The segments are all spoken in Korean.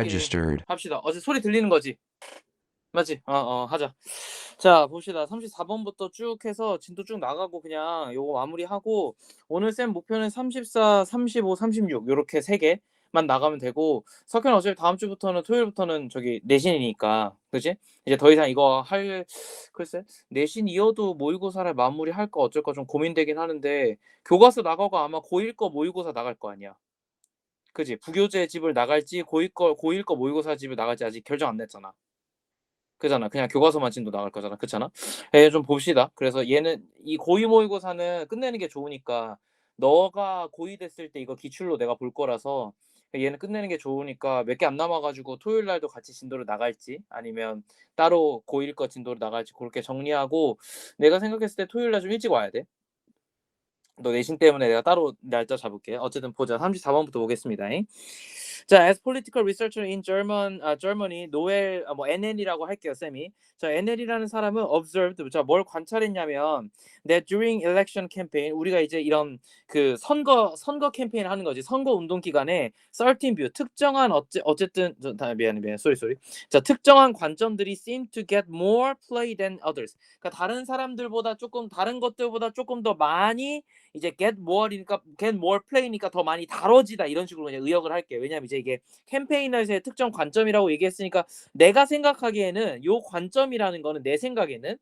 registered. 합시다. 어제 소리 들리는 거지? 맞지? 하자. 자, 봅시다. 34번부터 쭉 해서 진도 쭉 나가고 그냥 요거 마무리하고 오늘 쌤 목표는 34, 35, 36 요렇게 3개만 나가면 되고 석현 어차피 다음 주부터는 토요일부터는 저기 내신이니까 그지? 이제 더 이상 이거 글쎄 내신 이어도 모의고사를 마무리할 거 어쩔까 좀 고민되긴 하는데 교과서 나가고 아마 고1 거 모의고사 나갈 거 아니야. 그지? 부교재 집을 나갈지 고1 거 모의고사 집을 나갈지 아직 결정 안 냈잖아. 그잖아. 그냥 교과서만 진도 나갈 거잖아. 그렇잖아. 좀 봅시다. 그래서 얘는 이 고2 모의고사는 끝내는 게 좋으니까 너가 고2 됐을 때 이거 기출로 내가 볼 거라서 얘는 끝내는 게 좋으니까 몇 개 안 남아가지고 토요일 날도 같이 진도를 나갈지 아니면 따로 고1 거 진도를 나갈지 그렇게 정리하고 내가 생각했을 때 토요일 날 좀 일찍 와야 돼. 너 내신 때문에 내가 따로 날짜 잡을게. 어쨌든 보자. 34번부터 보겠습니다. 자, as political researcher in Germany, 노엘 NL이라고 할게요, 쌤이. 자, NL이라는 사람은 observed, 자, 뭘 관찰했냐면 that during election campaign 우리가 이제 이런 그 선거 캠페인을 하는 거지. 선거 운동 기간에 certain view 특정한 어쨌든 미안해. sorry. 자, 특정한 관점들이 seem to get more play than others. 그러니까 다른 것들보다 조금 더 많이 이제 get more play니까 더 많이 다뤄지다 이런 식으로 그냥 의역을 할게요. 왜냐면 이제 이게 캠페인에서의 특정 관점이라고 얘기했으니까 내가 생각하기에는 요 관점이라는 거는 내 생각에는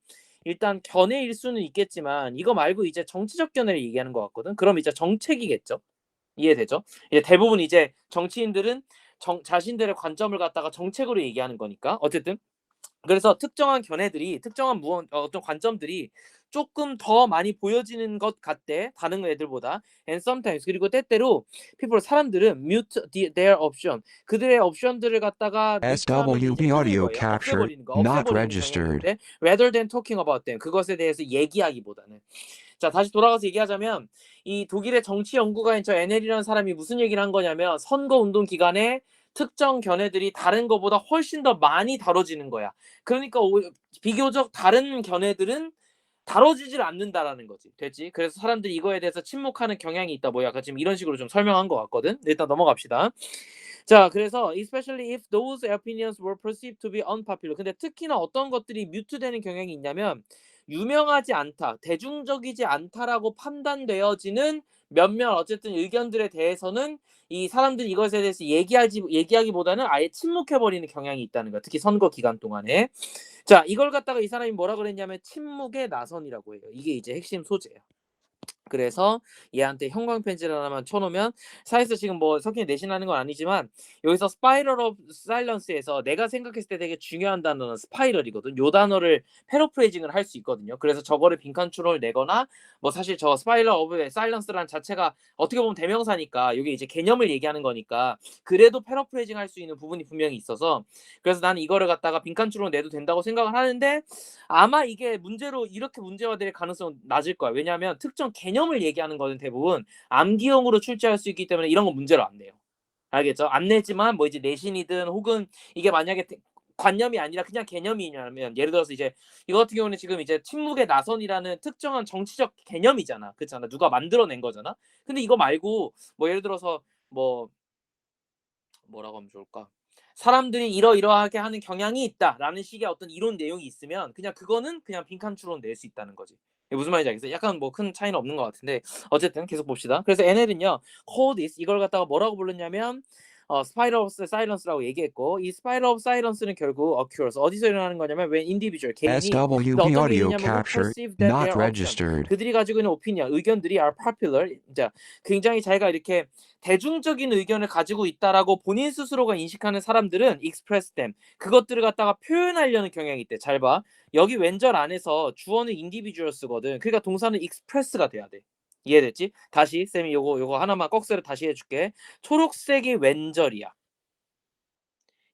일단 견해일 수는 있겠지만 이거 말고 이제 정치적 견해를 얘기하는 것 같거든. 그럼 이제 정책이겠죠. 이해되죠? 이제 대부분 이제 정치인들은 자신들의 관점을 갖다가 정책으로 얘기하는 거니까 어쨌든 그래서 특정한 어떤 관점들이 조금 더 많이 보여지는 것 같대 다른 애들보다 and sometimes 그리고 때때로 사람들은 mute their option 그들의 옵션들을 갖다가 뮤트하면 이제 SWB 끄는 audio 거예요. captured, not 없애버리는 경향이 registered. 있대. rather than talking about them 그것에 대해서 얘기하기보다는. 자, 다시 돌아가서 얘기하자면 이 독일의 정치 연구가인 저 NL이라는 사람이 무슨 얘기를 한 거냐면 선거 운동 기간에 특정 견해들이 다른 것보다 훨씬 더 많이 다뤄지는 거야. 그러니까 비교적 다른 견해들은 다뤄지질 않는다라는 거지. 됐지? 그래서 사람들이 이거에 대해서 침묵하는 경향이 있다. 약간 지금 이런 식으로 좀 설명한 것 같거든. 일단 넘어갑시다. 자, 그래서 especially if those opinions were perceived to be unpopular. 근데 특히나 어떤 것들이 뮤트되는 경향이 있냐면 유명하지 않다, 대중적이지 않다라고 판단되어지는 몇몇 어쨌든 의견들에 대해서는 이 사람들이 이것에 대해서 얘기하기보다는 아예 침묵해버리는 경향이 있다는 거야. 특히 선거 기간 동안에. 자, 이걸 갖다가 이 사람이 뭐라 그랬냐면 침묵의 나선이라고 해요. 이게 이제 핵심 소재예요. 그래서 얘한테 형광펜질 하나만 쳐놓으면 사이에서 지금 뭐 석현이 내신하는 건 아니지만 여기서 스파이럴 오브 사일런스에서 내가 생각했을 때 되게 중요한 단어는 스파이럴이거든. 요 단어를 패러프레이징을 할 수 있거든요. 그래서 저거를 빈칸 추론을 내거나 뭐 사실 저 스파이럴 오브 사일런스라는 자체가 어떻게 보면 대명사니까 이게 이제 개념을 얘기하는 거니까 그래도 패러프레이징 할 수 있는 부분이 분명히 있어서 그래서 나는 이거를 갖다가 빈칸 추론 내도 된다고 생각을 하는데 아마 이게 이렇게 문제화될 가능성은 낮을 거야. 왜냐하면 특정 개념을 얘기하는 거는 대부분 암기형으로 출제할 수 있기 때문에 이런 건 문제로 안 내요. 알겠죠? 안 내지만 뭐 이제 내신이든 혹은 이게 만약에 관념이 아니라 그냥 개념이냐면 예를 들어서 이제 이거 같은 경우는 지금 이제 침묵의 나선이라는 특정한 정치적 개념이잖아. 그렇잖아. 누가 만들어낸 거잖아. 근데 이거 말고 뭐 예를 들어서 뭐라고 하면 좋을까? 사람들이 이러이러하게 하는 경향이 있다라는 식의 어떤 이론 내용이 있으면 그냥 그거는 그냥 빈칸 추론 낼 수 있다는 거지. 무슨 말인지 알겠어요? 약간 뭐 큰 차이는 없는 것 같은데 어쨌든 계속 봅시다. 그래서 NL은요, call this 이걸 갖다가 뭐라고 불렀냐면 spiral of silence라고 얘기했고 이 spiral of silence는 결국 occurs 어디서 일어나는 거냐면 when individual 개인이 SWB 어떤 게 audio 있냐면 who captured, perceive that not their option registered. 그들이 가지고 있는 opinion 의견들이 are popular 자 굉장히 자기가 이렇게 대중적인 의견을 가지고 있다라고 본인 스스로가 인식하는 사람들은 express them 그것들을 갖다가 표현하려는 경향이 있대. 잘 봐. 여기 왼절 안에서 주어는 individuals거든. 그러니까 동사는 express가 돼야 돼. 이해됐지? 다시 쌤이 요거 하나만 꺽쇠를 다시 해줄게. 초록색이 왼절이야.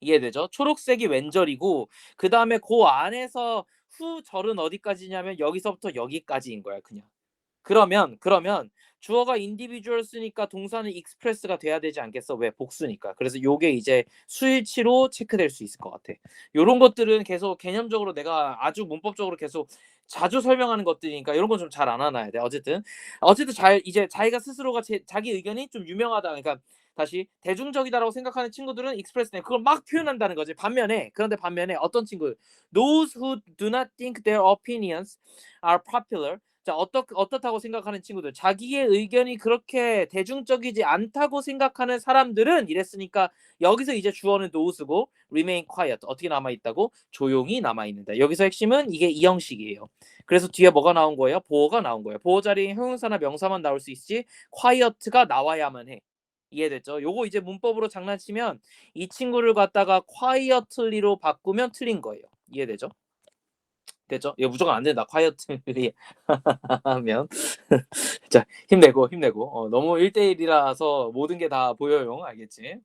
이해되죠? 초록색이 왼절이고 그 다음에 그 안에서 후절은 어디까지냐면 여기서부터 여기까지인 거야 그냥. 그러면 주어가 individuals니까 동사는 express가 돼야 되지 않겠어? 왜? 복수니까. 그래서 요게 이제 수일치로 체크될 수 있을 것 같아. 요런 것들은 계속 개념적으로 내가 아주 문법적으로 계속 자주 설명하는 것들이니까 이런 건 좀 잘 안 하나야 돼. 어쨌든 잘 이제 자기가 스스로가 자기 의견이 좀 유명하다. 그러니까 다시 대중적이다라고 생각하는 친구들은 express them. 그걸 막 표현한다는 거지. 그런데 반면에 어떤 친구 those who do not think their opinions are popular. 자, 어떻다고 생각하는 친구들. 자기의 의견이 그렇게 대중적이지 않다고 생각하는 사람들은 이랬으니까 여기서 이제 주어는 those고 remain quiet. 어떻게 남아 있다고? 조용히 남아 있는다. 여기서 핵심은 이게 이 형식이에요. 그래서 뒤에 뭐가 나온 거예요? 보어가 나온 거예요. 보어 자리에 형용사나 명사만 나올 수 있지 quiet가 나와야만 해. 이해됐죠? 요거 이제 문법으로 장난치면 이 친구를 갖다가 quietly로 바꾸면 틀린 거예요. 이해되죠? 됐죠? 이거 무조건 안 된다. quietly 하면 자, 힘내고 너무 1대1이라서 모든 게 다 보여요. 알겠지?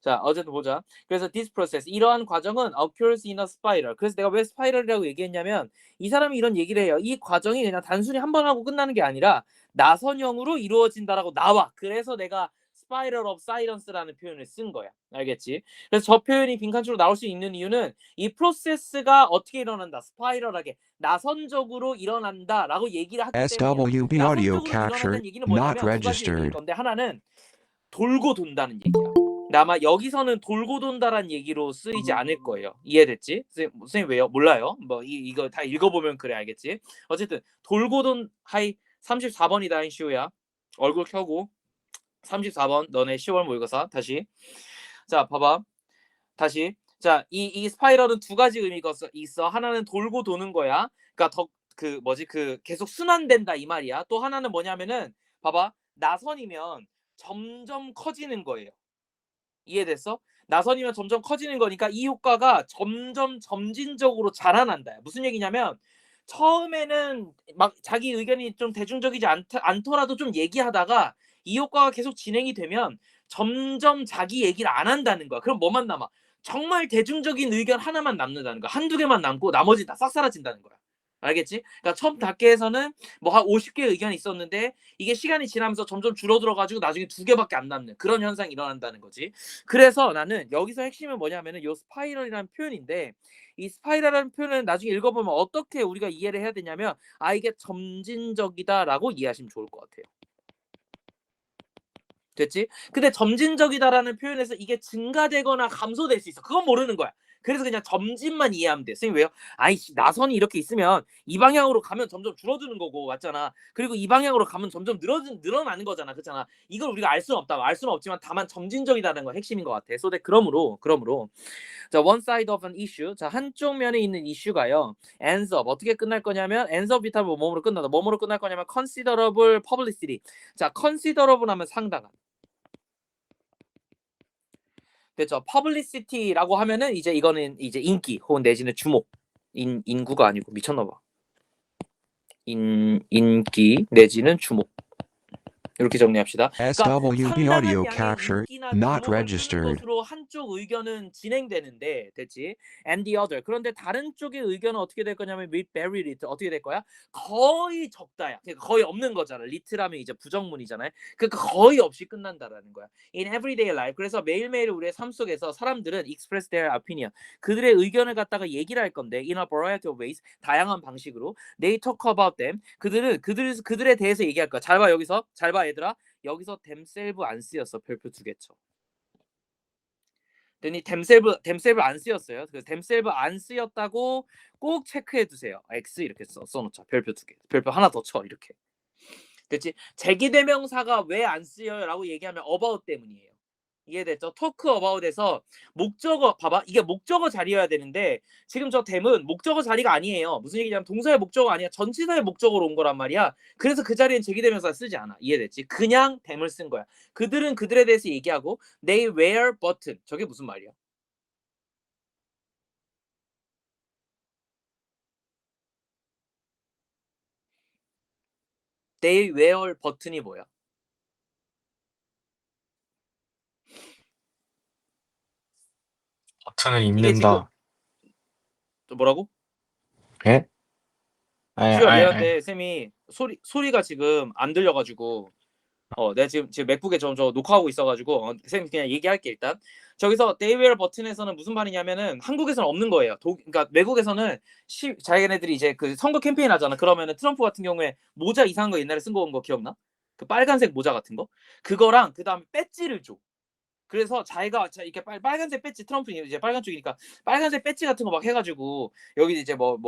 자, 어쨌든 보자. 그래서 this process, 이러한 과정은 occurs in a spiral. 그래서 내가 왜 스파이럴이라고 얘기했냐면 이 사람이 이런 얘기를 해요. 이 과정이 그냥 단순히 한 번 하고 끝나는 게 아니라 나선형으로 이루어진다라고 나와. 그래서 내가 spiral of silence라는 표현을 쓴 거야. 알겠지? 그래서 저 표현이 빈칸으로 나올 수 있는 이유는 이 프로세스가 어떻게 일어난다. 스파이럴하게 나선적으로 일어난다라고 얘기를 하기 때문이야. SWB audio 나선적으로 captured, 일어난다는 얘기는 not 뭐냐면 두 가지 얘기일 registered. 건데 하나는 돌고 돈다는 얘기야. 근데 아마 여기서는 돌고 돈다라는 얘기로 쓰이지 않을 거예요. 이해됐지? 선생님 왜요? 몰라요. 뭐 이거 다 읽어보면 그래 알겠지? 어쨌든 돌고 돈 하이 34번이다 시우야. 얼굴 켜고 34번 너네 10월 모의고사 다시. 자 봐봐. 다시. 자 이 스파이럴은 두 가지 의미가 있어. 하나는 돌고 도는 거야. 그러니까 그 계속 순환된다 이 말이야. 또 하나는 뭐냐면은 봐봐. 나선이면 점점 커지는 거예요. 이해됐어? 나선이면 점점 커지는 거니까 이 효과가 점점 점진적으로 자라난다. 무슨 얘기냐면 처음에는 막 자기 의견이 좀 대중적이지 않더라도 좀 얘기하다가 이 효과가 계속 진행이 되면 점점 자기 얘기를 안 한다는 거야. 그럼 뭐만 남아? 정말 대중적인 의견 하나만 남는다는 거야. 한두 개만 남고 나머지 다 싹 사라진다는 거야. 알겠지? 그러니까 처음 닫기에서는 뭐 한 50개 의견이 있었는데 이게 시간이 지나면서 점점 줄어들어가지고 나중에 2개밖에 안 남는 그런 현상이 일어난다는 거지. 그래서 나는 여기서 핵심은 뭐냐면은 요 스파이럴이라는 표현인데 이 스파이럴이라는 표현을 나중에 읽어보면 어떻게 우리가 이해를 해야 되냐면 이게 점진적이다라고 이해하시면 좋을 것 같아요. 됐지? 근데 점진적이다라는 표현에서 이게 증가되거나 감소될 수 있어. 그건 모르는 거야. 그래서 그냥 점진만 이해하면 돼. 선생님 왜요? 아이씨 나선이 이렇게 있으면 이 방향으로 가면 점점 줄어드는 거고 맞잖아. 그리고 이 방향으로 가면 점점 늘어나는 거잖아. 그렇잖아. 이걸 우리가 알 수는 없다. 알 수는 없지만 다만 점진적이다는 건 핵심인 것 같아. 그러므로 자 one side of an issue. 자 한쪽 면에 있는 이슈가요. ends up 어떻게 끝날 거냐면 ends up 비타면 뭐뭐로 끝나다. 뭐뭐로 끝날 거냐면 considerable publicity. 자 considerable 하면 상당한. 됐죠. publicity라고 하면은 이제 이거는 이제 인기 혹은 내지는 주목. 인구가 아니고 미쳤나 봐. 인기 내지는 주목. 이렇게 정리합시다. SWB 상당한 audio 양의 captured, 인기나 not 주목을 끄는 registered. 것으로 한쪽 의견은 진행되는데 됐지? And the other. 그런데 다른 쪽의 의견은 어떻게 될 거냐면 with very little. 어떻게 될 거야? 거의 적다야. 그러니까 거의 없는 거잖아. little하면 이제 부정문이잖아요. 그러니까 거의 없이 끝난다라는 거야. In everyday life. 그래서 매일매일 우리의 삶 속에서 사람들은 express their opinion. 그들의 의견을 갖다가 얘기를 할 건데 in a variety of ways. 다양한 방식으로. They talk about them. 그들에 대해서 얘기할 거야. 잘 봐 여기서. 잘 봐 얘들아. 여기서 themselves 안 쓰였어. 별표 2개 쳐. then themselves 안 쓰였어요. 그래서 themselves 안 쓰였다고 꼭 체크해 두세요. X 이렇게 써놓자. 별표 2개. 별표 하나 더 쳐. 이렇게. 됐지? 제기대명사가 왜 안 쓰여요? 라고 얘기하면 about 때문이에요. 이해됐죠? talk about에서 목적어 봐봐. 이게 목적어 자리여야 되는데 지금 저 them은 목적어 자리가 아니에요. 무슨 얘기냐면 동사의 목적어 아니야. 전치사의 목적어로 온 거란 말이야. 그래서 그 자리엔 제기대명사 쓰지 않아. 이해됐지? 그냥 them을 쓴 거야. 그들은 그들에 대해서 얘기하고 they wear button. 저게 무슨 말이야? they wear button이 뭐야? 버튼을 이게 지금 입는다. 뭐라고? 예? 아니, 시우야 아니, 아니. 미안한데 쌤이 소리가 지금 안 들려가지고 내가 지금 맥북에 저 녹화하고 있어가지고 쌤 그냥 얘기할게 일단. 저기서 데이웨어 버튼에서는 무슨 말이냐면은 한국에서는 없는 거예요. 그러니까 외국에서는 자기네들이 이제 그 선거 캠페인 하잖아. 그러면은 트럼프 같은 경우에 모자 이상한 거 옛날에 쓴 거 온 거 기억나? 그 빨간색 모자 같은 거 그거랑 그 다음에 배지를 줘. 그래서 자기가 이렇게 빨간색 배지 트럼프 이제 빨간 쪽이니까 빨간색 배지 같은 거 막 해가지고 여기 이제 뭐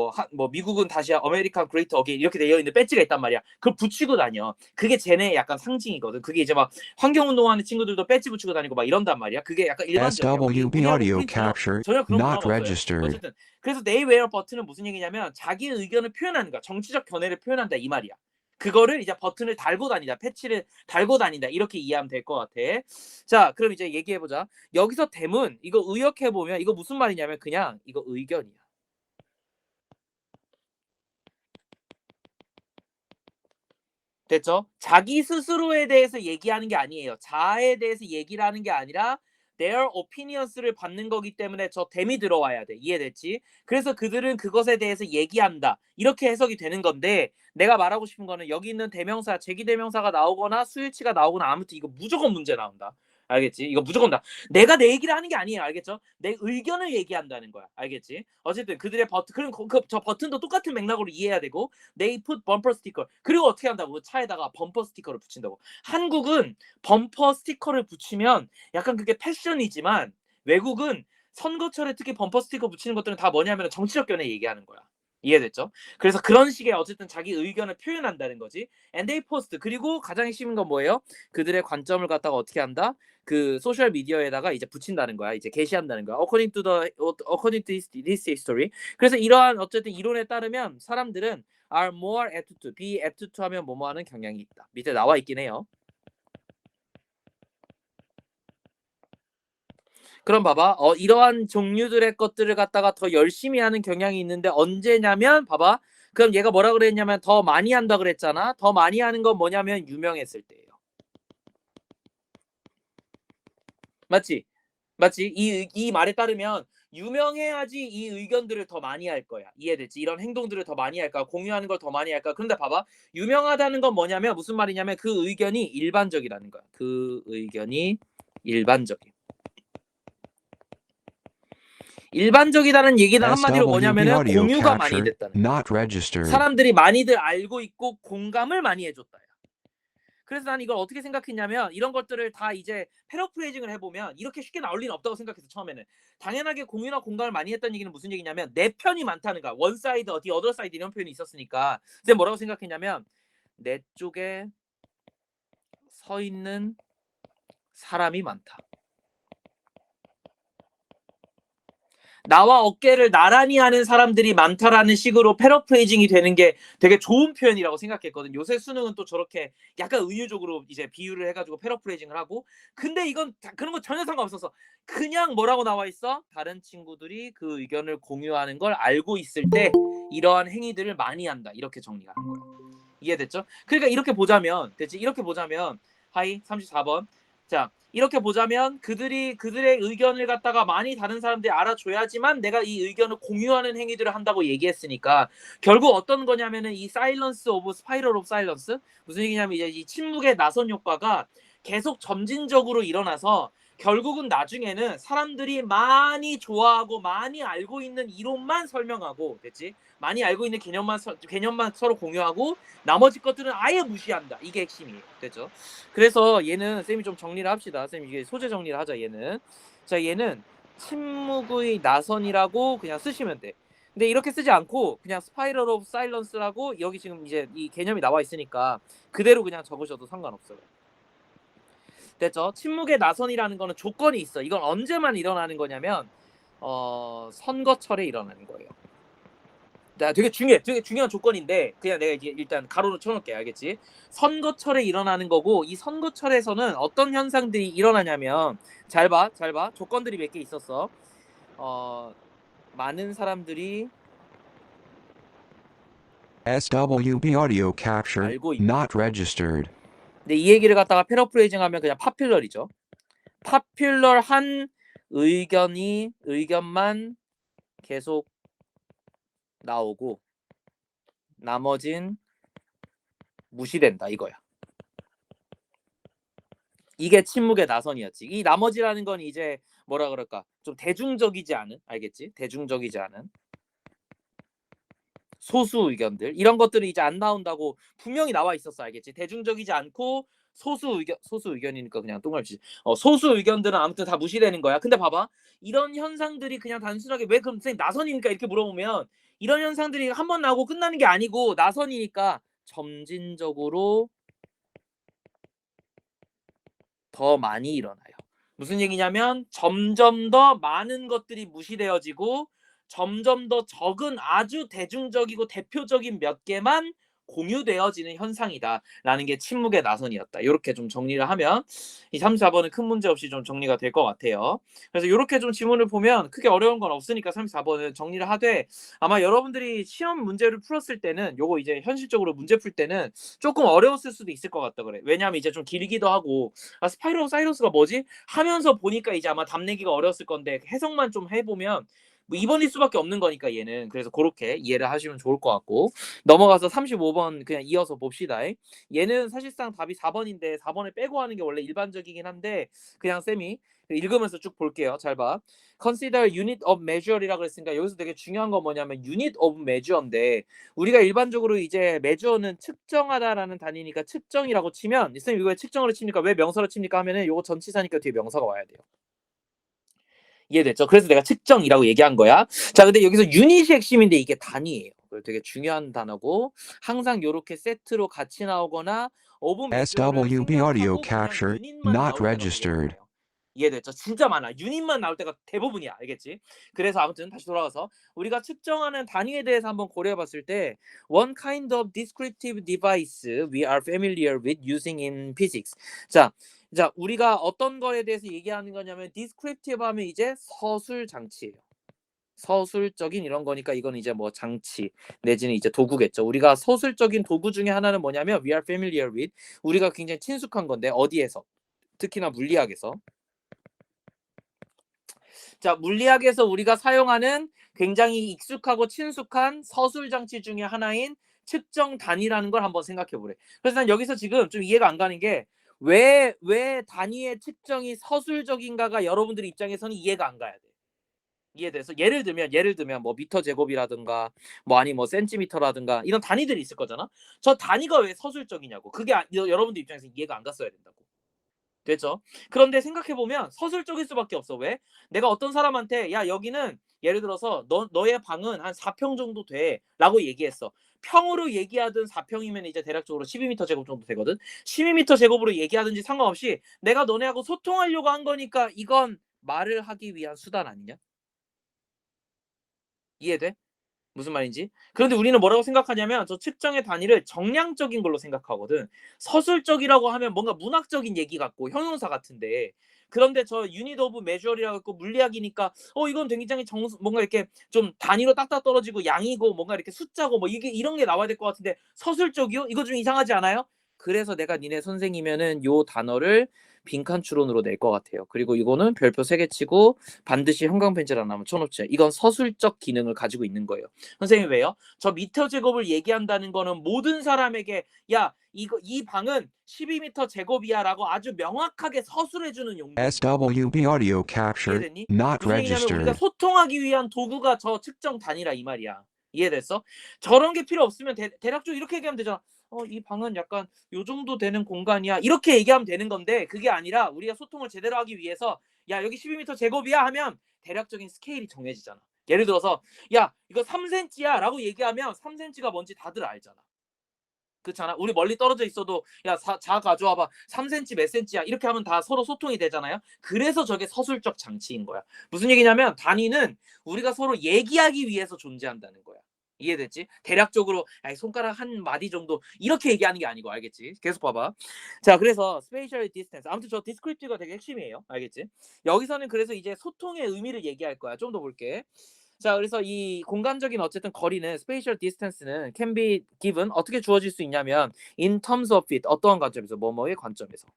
미국은 다시 아메리칸 그레이트 어게인 이렇게 되어 있는 배지가 있단 말이야. 그걸 붙이고 다녀. 그게 쟤네 약간 상징이거든. 그게 이제 막 환경운동하는 친구들도 배지 붙이고 다니고 막 이런단 말이야. 그게 약간 일반적이야. SWB 우리하고 audio 프린트는 capture 전혀 그런 not 문화가 없어요. registered. 어쨌든 그래서 they wear 버튼은 무슨 얘기냐면 자기 의견을 표현하는 거야. 정치적 견해를 표현한다 이 말이야. 그거를 이제 버튼을 달고 다니다, 패치를 달고 다닌다 이렇게 이해하면 될 것 같아. 자, 그럼 이제 얘기해보자. 여기서 대문 이거 의역해보면 이거 무슨 말이냐면 그냥 이거 의견이야. 됐죠? 자기 스스로에 대해서 얘기하는 게 아니에요. 자아에 대해서 얘기를 하는 게 아니라 their opinions를 받는 거기 때문에 저 them이 들어와야 돼. 이해됐지? 그래서 그들은 그것에 대해서 얘기한다. 이렇게 해석이 되는 건데 내가 말하고 싶은 거는 여기 있는 대명사, 제기대명사가 나오거나 수일치가 나오거나 아무튼 이거 무조건 문제 나온다. 알겠지? 이거 무조건 다. 내가 내 얘기를 하는 게 아니에요. 알겠죠? 내 의견을 얘기한다는 거야. 알겠지? 어쨌든 그들의 버튼, 그럼 저 버튼도 똑같은 맥락으로 이해해야 되고 they put bumper sticker. 그리고 어떻게 한다고? 차에다가 범퍼 스티커를 붙인다고. 한국은 범퍼 스티커를 붙이면 약간 그게 패션이지만 외국은 선거철에 특히 범퍼 스티커 붙이는 것들은 다 뭐냐면 정치적 견해 얘기하는 거야. 이해됐죠? 그래서 그런 식의 어쨌든 자기 의견을 표현한다는 거지. And they post. 그리고 가장 핵심인 건 뭐예요? 그들의 관점을 갖다가 어떻게 한다? 그 소셜 미디어에다가 이제 붙인다는 거야. 이제 게시한다는 거야. According to this history. 그래서 이러한 어쨌든 이론에 따르면 사람들은 are more apt to, be apt to 하면 뭐뭐 하는 경향이 있다. 밑에 나와 있긴 해요. 그럼 봐봐. 이러한 종류들의 것들을 갖다가 더 열심히 하는 경향이 있는데 언제냐면 봐봐. 그럼 얘가 뭐라 그랬냐면 더 많이 한다 그랬잖아. 더 많이 하는 건 뭐냐면 유명했을 때예요. 맞지? 맞지? 이 말에 따르면 유명해야지 이 의견들을 더 많이 할 거야. 이해됐지? 이런 행동들을 더 많이 할까? 공유하는 걸 더 많이 할까? 그런데 봐봐. 유명하다는 건 뭐냐면 무슨 말이냐면 그 의견이 일반적이라는 거야. 그 의견이 일반적이야. 일반적이다는 얘기는 한마디로 SWB 뭐냐면은 audio 공유가 많이 capture 됐다는 거야. not registered. 사람들이 많이들 알고 있고 공감을 많이 해줬다. 그래서 난 이걸 어떻게 생각했냐면 이런 것들을 다 이제 패러프레이징을 해보면 이렇게 쉽게 나올 리는 없다고 생각했어. 처음에는 당연하게 공유나 공감을 많이 했다는 얘기는 무슨 얘기냐면 내 편이 많다는 거야. 원 사이드, 어디 어더 사이드 이런 표현이 있었으니까 근데 뭐라고 생각했냐면 내 쪽에 서 있는 사람이 많다. 나와 어깨를 나란히 하는 사람들이 많다라는 식으로 패러프레이징이 되는 게 되게 좋은 표현이라고 생각했거든. 요새 수능은 또 저렇게 약간 은유적으로 이제 비유를 해가지고 패러프레이징을 하고 근데 이건 그런 거 전혀 상관없어서 그냥 뭐라고 나와 있어? 다른 친구들이 그 의견을 공유하는 걸 알고 있을 때 이러한 행위들을 많이 한다. 이렇게 정리가 하는 거야. 이해됐죠? 그러니까 이렇게 보자면 됐지? 이렇게 보자면 하이 34번 자 이렇게 보자면 그들의 의견을 갖다가 많이 다른 사람들이 알아줘야지만 내가 이 의견을 공유하는 행위들을 한다고 얘기했으니까 결국 어떤 거냐면은 이 사일런스 오브 스파이럴 오브 사일런스 무슨 얘기냐면 이제 이 침묵의 나선 효과가 계속 점진적으로 일어나서 결국은 나중에는 사람들이 많이 좋아하고 많이 알고 있는 이론만 설명하고 됐지? 많이 알고 있는 개념만 서로 공유하고 나머지 것들은 아예 무시한다. 이게 핵심이에요. 됐죠? 그래서 얘는 쌤이 좀 정리를 합시다. 쌤 이게 소재 정리를 하자. 얘는 자 얘는 침묵의 나선이라고 그냥 쓰시면 돼. 근데 이렇게 쓰지 않고 그냥 스파이럴 오브 사일런스라고 여기 지금 이제 이 개념이 나와 있으니까 그대로 그냥 적으셔도 상관없어요. 됐죠? 침묵의 나선이라는 거는 조건이 있어. 이건 언제만 일어나는 거냐면 선거철에 일어나는 거예요. 되게 중요한 조건인데 그냥 내가 이제 일단 가로로 쳐놓을게. 알겠지? 선거철에 일어나는 거고 이 선거철에서는 어떤 현상들이 일어나냐면 잘 봐. 조건들이 몇 개 있었어. 많은 사람들이 SWB audio capture 알고 있다. not registered. 근데 이 얘기를 갖다가 패러프레이징하면 그냥 파퓰러리죠. 파퓰러한 의견만 계속 나오고 나머진 무시된다 이거야. 이게 침묵의 나선이었지. 이 나머지라는 건 이제 뭐라 그럴까? 좀 대중적이지 않은, 알겠지? 대중적이지 않은 소수 의견들 이런 것들은 이제 안 나온다고 분명히 나와 있었어. 알겠지? 대중적이지 않고 소수 의견이니까 그냥 똥갈치. 소수 의견들은 아무튼 다 무시되는 거야. 근데 봐봐. 이런 현상들이 그냥 단순하게 왜 그럼 선생님 나선이니까 이렇게 물어보면 이런 현상들이 한 번 나오고 끝나는 게 아니고 나선이니까 점진적으로 더 많이 일어나요. 무슨 얘기냐면 점점 더 많은 것들이 무시되어지고 점점 더 적은 아주 대중적이고 대표적인 몇 개만 공유되어지는 현상이다라는 게 침묵의 나선이었다. 이렇게 좀 정리를 하면 이 3, 4번은 큰 문제 없이 좀 정리가 될 것 같아요. 그래서 이렇게 좀 지문을 보면 크게 어려운 건 없으니까 3, 4번은 정리를 하되 아마 여러분들이 시험 문제를 풀었을 때는 요거 이제 현실적으로 문제 풀 때는 조금 어려웠을 수도 있을 것 같다 그래. 왜냐하면 이제 좀 길기도 하고 스파이로사이러스가 뭐지? 하면서 보니까 이제 아마 답 내기가 어려웠을 건데 해석만 좀 해보면 뭐 2번일 수밖에 없는 거니까 얘는 그래서 그렇게 이해를 하시면 좋을 것 같고 넘어가서 35번 그냥 이어서 봅시다. 얘는 사실상 답이 4번인데 4번을 빼고 하는 게 원래 일반적이긴 한데 그냥 쌤이 읽으면서 쭉 볼게요. 잘 봐. Consider unit of measure이라고 그랬으니까 여기서 되게 중요한 건 뭐냐면 unit of measure인데 우리가 일반적으로 이제 measure는 측정하다라는 단위니까 측정이라고 치면 쌤 이거 왜 측정으로 칩니까? 왜 명사로 칩니까? 하면은 요거 전치사니까 뒤에 명사가 와야 돼요. 이해됐죠? 그래서 내가 측정이라고 얘기한 거야. 자, 근데 여기서 유닛이 핵심인데 이게 단위예요. 되게 중요한 단어고 항상 요렇게 세트로 같이 나오거나 오브 메저를 SWB audio 생략하고 그냥 captured, 유닛만 not 나올 때가 되게 registered. 많아요. 이해됐죠? 진짜 많아. 유닛만 나올 때가 대부분이야. 알겠지? 그래서 아무튼 다시 돌아가서 우리가 측정하는 단위에 대해서 한번 고려해 봤을 때 one kind of descriptive device we are familiar with using in physics. 자, 우리가 어떤 거에 대해서 얘기하는 거냐면 descriptive 하면 이제 서술 장치예요. 서술적인 이런 거니까 이건 이제 뭐 장치 내지는 이제 도구겠죠. 우리가 서술적인 도구 중에 하나는 뭐냐면 we are familiar with 우리가 굉장히 친숙한 건데 어디에서? 특히나 물리학에서. 자, 물리학에서 우리가 사용하는 굉장히 익숙하고 친숙한 서술 장치 중에 하나인 측정 단위라는 걸 한번 생각해 보래. 그래서 난 여기서 지금 좀 이해가 안 가는 게 왜 단위의 측정이 서술적인가가 여러분들 입장에서는 이해가 안 가야 돼. 이해돼서 예를 들면 뭐 미터 제곱이라든가 뭐 아니 뭐 센티미터라든가 이런 단위들이 있을 거잖아. 저 단위가 왜 서술적이냐고. 그게 여러분들 입장에서 이해가 안 갔어야 된다고. 됐죠? 그런데 생각해 보면 서술적일 수밖에 없어. 왜? 내가 어떤 사람한테 야 여기는 예를 들어서 너의 방은 한 4평 정도 돼라고 얘기했어. 평으로 얘기하든 4평이면 이제 대략적으로 12m 제곱 정도 되거든. 12m 제곱으로 얘기하든지 상관없이 내가 너네하고 소통하려고 한 거니까 이건 말을 하기 위한 수단 아니냐? 이해돼? 무슨 말인지? 그런데 우리는 뭐라고 생각하냐면 저 측정의 단위를 정량적인 걸로 생각하거든. 서술적이라고 하면 뭔가 문학적인 얘기 같고 형용사 같은데 그런데 저 유닛 오브 메저리라고 했고 물리학이니까 이건 굉장히 뭔가 이렇게 좀 단위로 딱딱 떨어지고 양이고 뭔가 이렇게 숫자고 뭐 이게 이런 게 나와야 될 것 같은데 서술적이요? 이거 좀 이상하지 않아요? 그래서 내가 니네 선생이면은 요 단어를 빈칸 추론으로 낼 것 같아요. 그리고 이거는 별표 3개 치고 반드시 형광펜질 하나만 쳐놓지. 이건 서술적 기능을 가지고 있는 거예요. 선생님 왜요? 저 미터 제곱을 얘기한다는 거는 모든 사람에게 야 이 방은 12m 제곱이야라고 아주 명확하게 서술해주는 용도. SWB audio captured, 이해됐니? not 무슨 얘기냐면 우리가 registered. 소통하기 위한 도구가 저 측정 단위라 이 말이야. 이해됐어? 저런 게 필요 없으면 대략적으로 이렇게 얘기하면 되잖아. 이 방은 약간 요 정도 되는 공간이야. 이렇게 얘기하면 되는 건데 그게 아니라 우리가 소통을 제대로 하기 위해서 야 여기 12m 제곱이야 하면 대략적인 스케일이 정해지잖아. 예를 들어서 야 이거 3cm야 라고 얘기하면 3cm가 뭔지 다들 알잖아. 그렇잖아. 우리 멀리 떨어져 있어도 야 자 가져와봐 3cm 몇 cm야 이렇게 하면 다 서로 소통이 되잖아요. 그래서 저게 서술적 장치인 거야. 무슨 얘기냐면 단위는 우리가 서로 얘기하기 위해서 존재한다는 거야. 이해됐지? 대략적으로 손가락 한 마디 정도 이렇게 얘기하는 게 아니고 알겠지? 계속 봐봐. 자 그래서 spatial distance 아무튼 저 descriptive가 되게 핵심이에요. 알겠지? 여기서는 그래서 이제 소통의 의미를 얘기할 거야. 좀 더 볼게. 자, 그래서 이 공간적인 어쨌든 거리는 spatial distance는 can be given 어떻게 주어질 수 있냐면 in terms of feet 어떠한 관점에서 뭐뭐의 관점에서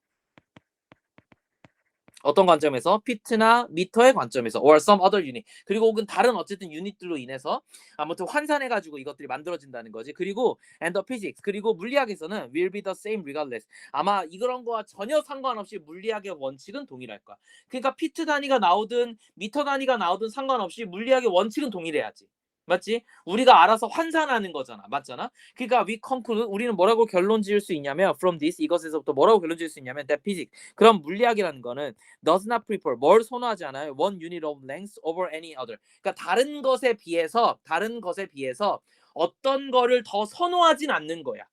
어떤 관점에서 피트나 미터의 관점에서 or some other unit 그리고 혹은 다른 어쨌든 유닛들로 인해서 아무튼 환산해 가지고 이것들이 만들어진다는 거지. 그리고 and the physics 그리고 물리학에서는 will be the same regardless 아마 이런 거와 전혀 상관없이 물리학의 원칙은 동일할 거야. 그러니까 피트 단위가 나오든 미터 단위가 나오든 상관없이 물리학의 원칙은 동일해야지. 맞지? 우리가 알아서 환산하는 거잖아. 맞잖아? 그러니까 we conclude 우리는 뭐라고 결론 지을 수 있냐면 from this 이것에서부터 뭐라고 결론 지을 수 있냐면 that physics 그럼 물리학이라는 거는 does not prefer 뭘 선호하지 않아요? one unit of length over any other. 그러니까 다른 것에 비해서 어떤 거를 더 선호하진 않는 거야.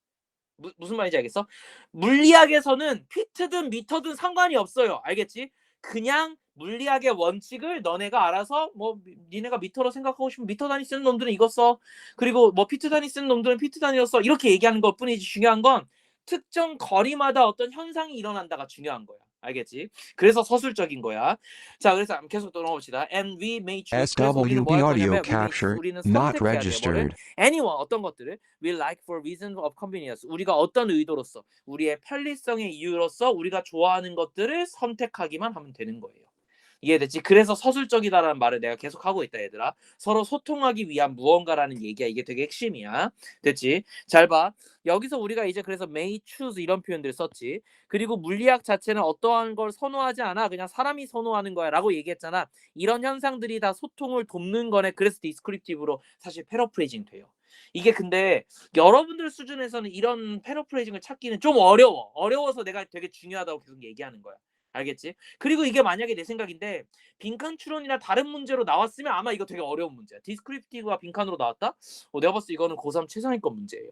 무슨 말인지 알겠어? 물리학에서는 피트든 미터든 상관이 없어요. 알겠지? 그냥 물리학의 원칙을 너네가 알아서 뭐 니네가 미터로 생각하고 싶으면 미터 단위 쓰는 놈들은 이거 써. 그리고 뭐 피트 단위 쓰는 놈들은 피트 단위로 써. 이렇게 얘기하는 것뿐이지 중요한 건 특정 거리마다 어떤 현상이 일어난다가 중요한 거야. 알겠지? 그래서 서술적인 거야. 자, 그래서 계속 또 넘어봅시다. And we may choose. 그래서 우리는 뭐 SWB 할 audio 거냐면 we may choose. capture 우리는 not 선택해야 돼. 뭐를? registered. anyone 어떤 것들을 we like for reasons of convenience. 우리가 어떤 의도로서 우리의 편리성의 이유로서 우리가 좋아하는 것들을 선택하기만 하면 되는 거예요. 이해됐지? 그래서 서술적이다라는 말을 내가 계속 하고 있다 얘들아. 서로 소통하기 위한 무언가라는 얘기야. 이게 되게 핵심이야. 됐지? 잘 봐. 여기서 우리가 이제 그래서 may choose 이런 표현들을 썼지. 그리고 물리학 자체는 어떠한 걸 선호하지 않아. 그냥 사람이 선호하는 거야 라고 얘기했잖아. 이런 현상들이 다 소통을 돕는 거네. 그래서 디스크립티브로 사실 패러프레이징 돼요. 이게 근데 여러분들 수준에서는 이런 패러프레이징을 찾기는 좀 어려워서 내가 되게 중요하다고 계속 얘기하는 거야. 알겠지? 그리고 이게 만약에 내 생각인데 빈칸 추론이나 다른 문제로 나왔으면 아마 이거 되게 어려운 문제야. 디스크립티브가 빈칸으로 나왔다? 내가 봤을 때 이거는 고3 최상위권 문제예요.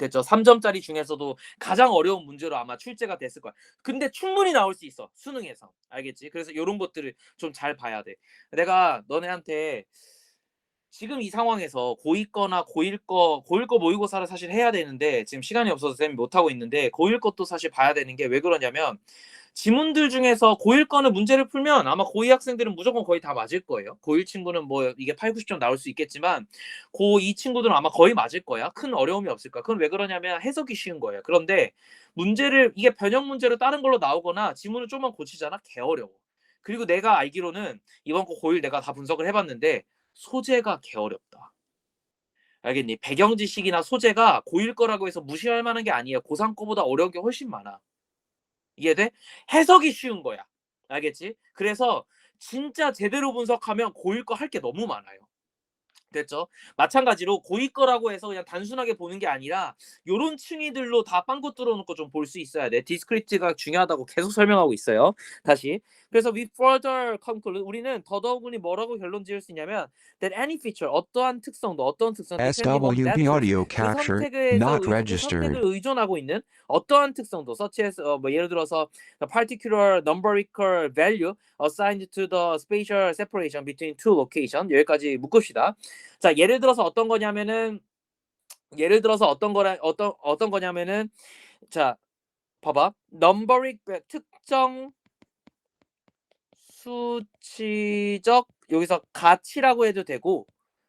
됐죠? 3점짜리 중에서도 가장 어려운 문제로 아마 출제가 됐을 거야. 근데 충분히 나올 수 있어. 수능에서. 알겠지? 그래서 이런 것들을 좀 잘 봐야 돼. 내가 너네한테 지금 이 상황에서 고2 거나 고1 거 모의고사를 사실 해야 되는데 지금 시간이 없어서 쌤이 못하고 있는데 고1 것도 사실 봐야 되는 게 왜 그러냐면 지문들 중에서 고1 거는 문제를 풀면 아마 고2 학생들은 무조건 거의 다 맞을 거예요. 고1 친구는 뭐 이게 8, 90점 나올 수 있겠지만 고2 친구들은 아마 거의 맞을 거야. 큰 어려움이 없을 거야. 그건 왜 그러냐면 해석이 쉬운 거예요. 그런데 문제를 이게 변형 문제로 다른 걸로 나오거나 지문을 좀만 고치잖아. 개 어려워. 그리고 내가 알기로는 이번 거 고1 내가 다 분석을 해봤는데 소재가 개 어렵다. 알겠니? 배경 지식이나 소재가 고1 거라고 해서 무시할 만한 게 아니에요. 고3 거보다 어려운 게 훨씬 많아. 이해돼? 해석이 쉬운 거야. 알겠지? 그래서 진짜 제대로 분석하면 고1 거 할 게 너무 많아요. 됐죠? 마찬가지로 고2 거라고 해서 그냥 단순하게 보는 게 아니라 요런 층위들로 다 빵꾸 뚫어놓고 좀 볼 수 있어야 돼. 디스크립트가 중요하다고 계속 설명하고 있어요. 다시. 그래서 we further conclude 우리는 더더욱이 뭐라고 결론 지을 수 있냐면 that any feature 어떠한 특성도 어떤 특성 depending on that SWB choice audio 그 capture 선택에서 not 그 registered. 선택을 의존하고 있는 어떠한 특성도 such as 뭐 예를 들어서 the particular numerical value assigned to the spatial separation between two locations 여기까지 묶읍시다. 자, 예를 들어서 어떤 거냐면은 어떤 거냐면은 자, 봐봐. numeric 특정 수치적 여기서 가치라고 해도 되고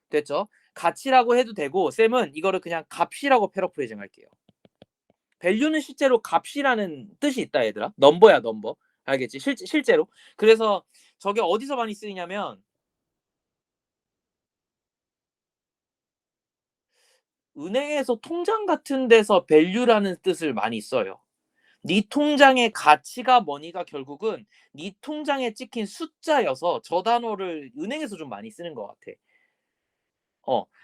됐죠? 가치라고 해도 되고 쌤은 이거를 그냥 값이라고 패러프레이징 할게요. value는 실제로 값이라는 뜻이 있다 얘들아. 넘버야 넘버. 알겠지? 실제로. 그래서 저게 어디서 많이 쓰이냐면 은행에서 통장 같은 데서 value라는 뜻을 많이 써요. 네 통장의 가치가 뭐니가 결국은 네 통장에 찍힌 숫자여서 저 단어를 은행에서 좀 많이 쓰는 것 같아.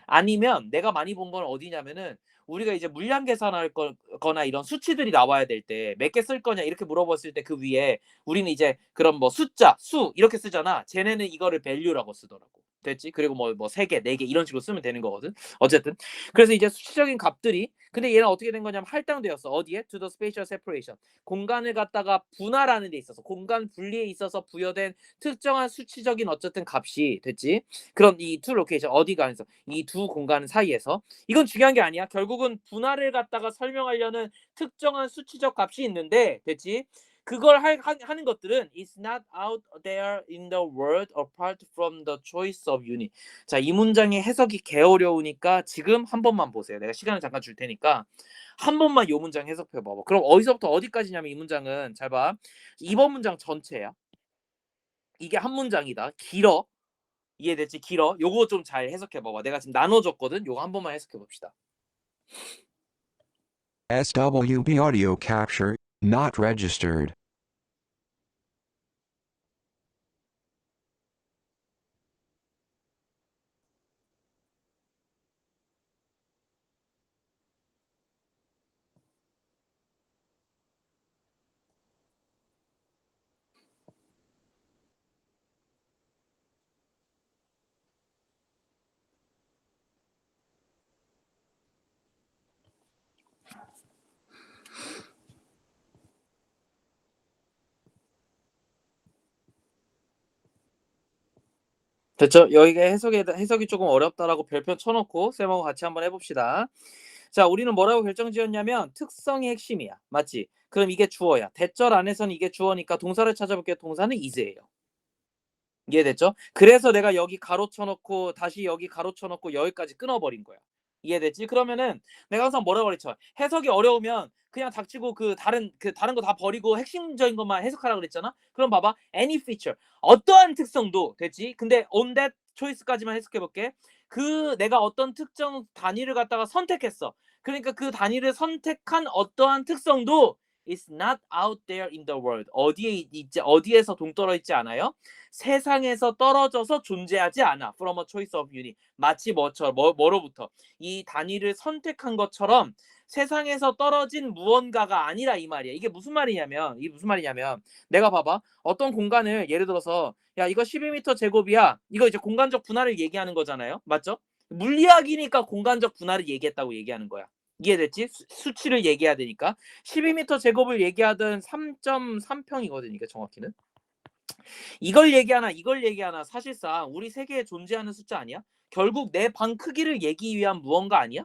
아니면 내가 많이 본 건 어디냐면은 우리가 이제 물량 계산할 거나 이런 수치들이 나와야 될 때 몇 개 쓸 거냐 이렇게 물어봤을 때 그 위에 우리는 이제 그런 뭐 숫자, 수 이렇게 쓰잖아. 쟤네는 이거를 value라고 쓰더라고. 됐지? 그리고 뭐 3개, 4개 이런 식으로 쓰면 되는 거거든. 어쨌든 그래서 이제 수치적인 값들이 근데 얘는 어떻게 된 거냐면 할당되었어. 어디에? To the spatial separation. 공간을 갖다가 분할하는 데 있어서 공간 분리에 있어서 부여된 특정한 수치적인 어쨌든 값이 됐지? 그럼 이 투 로케이션 어디가 해서 이 두 공간 사이에서 이건 중요한 게 아니야. 결국은 분할을 갖다가 설명하려는 특정한 수치적 값이 있는데 됐지? 그걸 하는 것들은 is not out there in the world apart from the choice of unit. 자, 이 문장의 해석이 개 어려우니까 지금 한 번만 보세요. 내가 시간을 잠깐 줄 테니까 한 번만 이 문장 해석해 봐봐. 그럼 어디서부터 어디까지냐면 이 문장은 잘 봐. 2번 문장 전체야. 이게 한 문장이다. 길어. 이해됐지? 길어. 요거 좀 잘 해석해 봐봐. 내가 지금 나눠줬거든. 요거 한 번만 해석해 봅시다. SWB audio capture not registered. 됐죠? 여기가 해석이 조금 어렵다라고 별표 쳐놓고 쌤하고 같이 한번 해봅시다. 자, 우리는 뭐라고 결정지었냐면 특성이 핵심이야. 맞지? 그럼 이게 주어야. 대절 안에서는 이게 주어니까 동사를 찾아볼게요. 동사는 is예요. 이해됐죠? 그래서 내가 여기 가로 쳐놓고 다시 여기 가로 쳐놓고 여기까지 끊어버린 거야. 이해됐지? 그러면은 내가 항상 뭐라고 그랬죠? 해석이 어려우면 그냥 닥치고 다른 거 다 버리고 핵심적인 것만 해석하라 그랬잖아. 그럼 봐봐, any feature, 어떠한 특성도 됐지? 근데 on that choice까지만 해석해볼게. 내가 어떤 특정 단위를 갖다가 선택했어. 그러니까 그 단위를 선택한 어떠한 특성도 is not out there in the world. 어디에서 동떨어 있지 않아요? 세상에서 떨어져서 존재하지 않아. From a choice of unit. 마치 뭐로부터 이 단위를 선택한 것처럼 세상에서 떨어진 무언가가 아니라 이 말이야. 이게 무슨 말이냐면 내가 봐봐. 어떤 공간을 예를 들어서 야, 이거 12m 제곱이야. 이거 이제 공간적 분할을 얘기하는 거잖아요. 맞죠? 물리학이니까 공간적 분할을 얘기했다고 얘기하는 거야. 이해됐지? 수치를 얘기해야 되니까. 12m 제곱을 얘기하든 3.3평이거든요. 정확히는. 이걸 얘기하나 사실상 우리 세계에 존재하는 숫자 아니야? 결국 내 방 크기를 얘기하기 위한 무언가 아니야?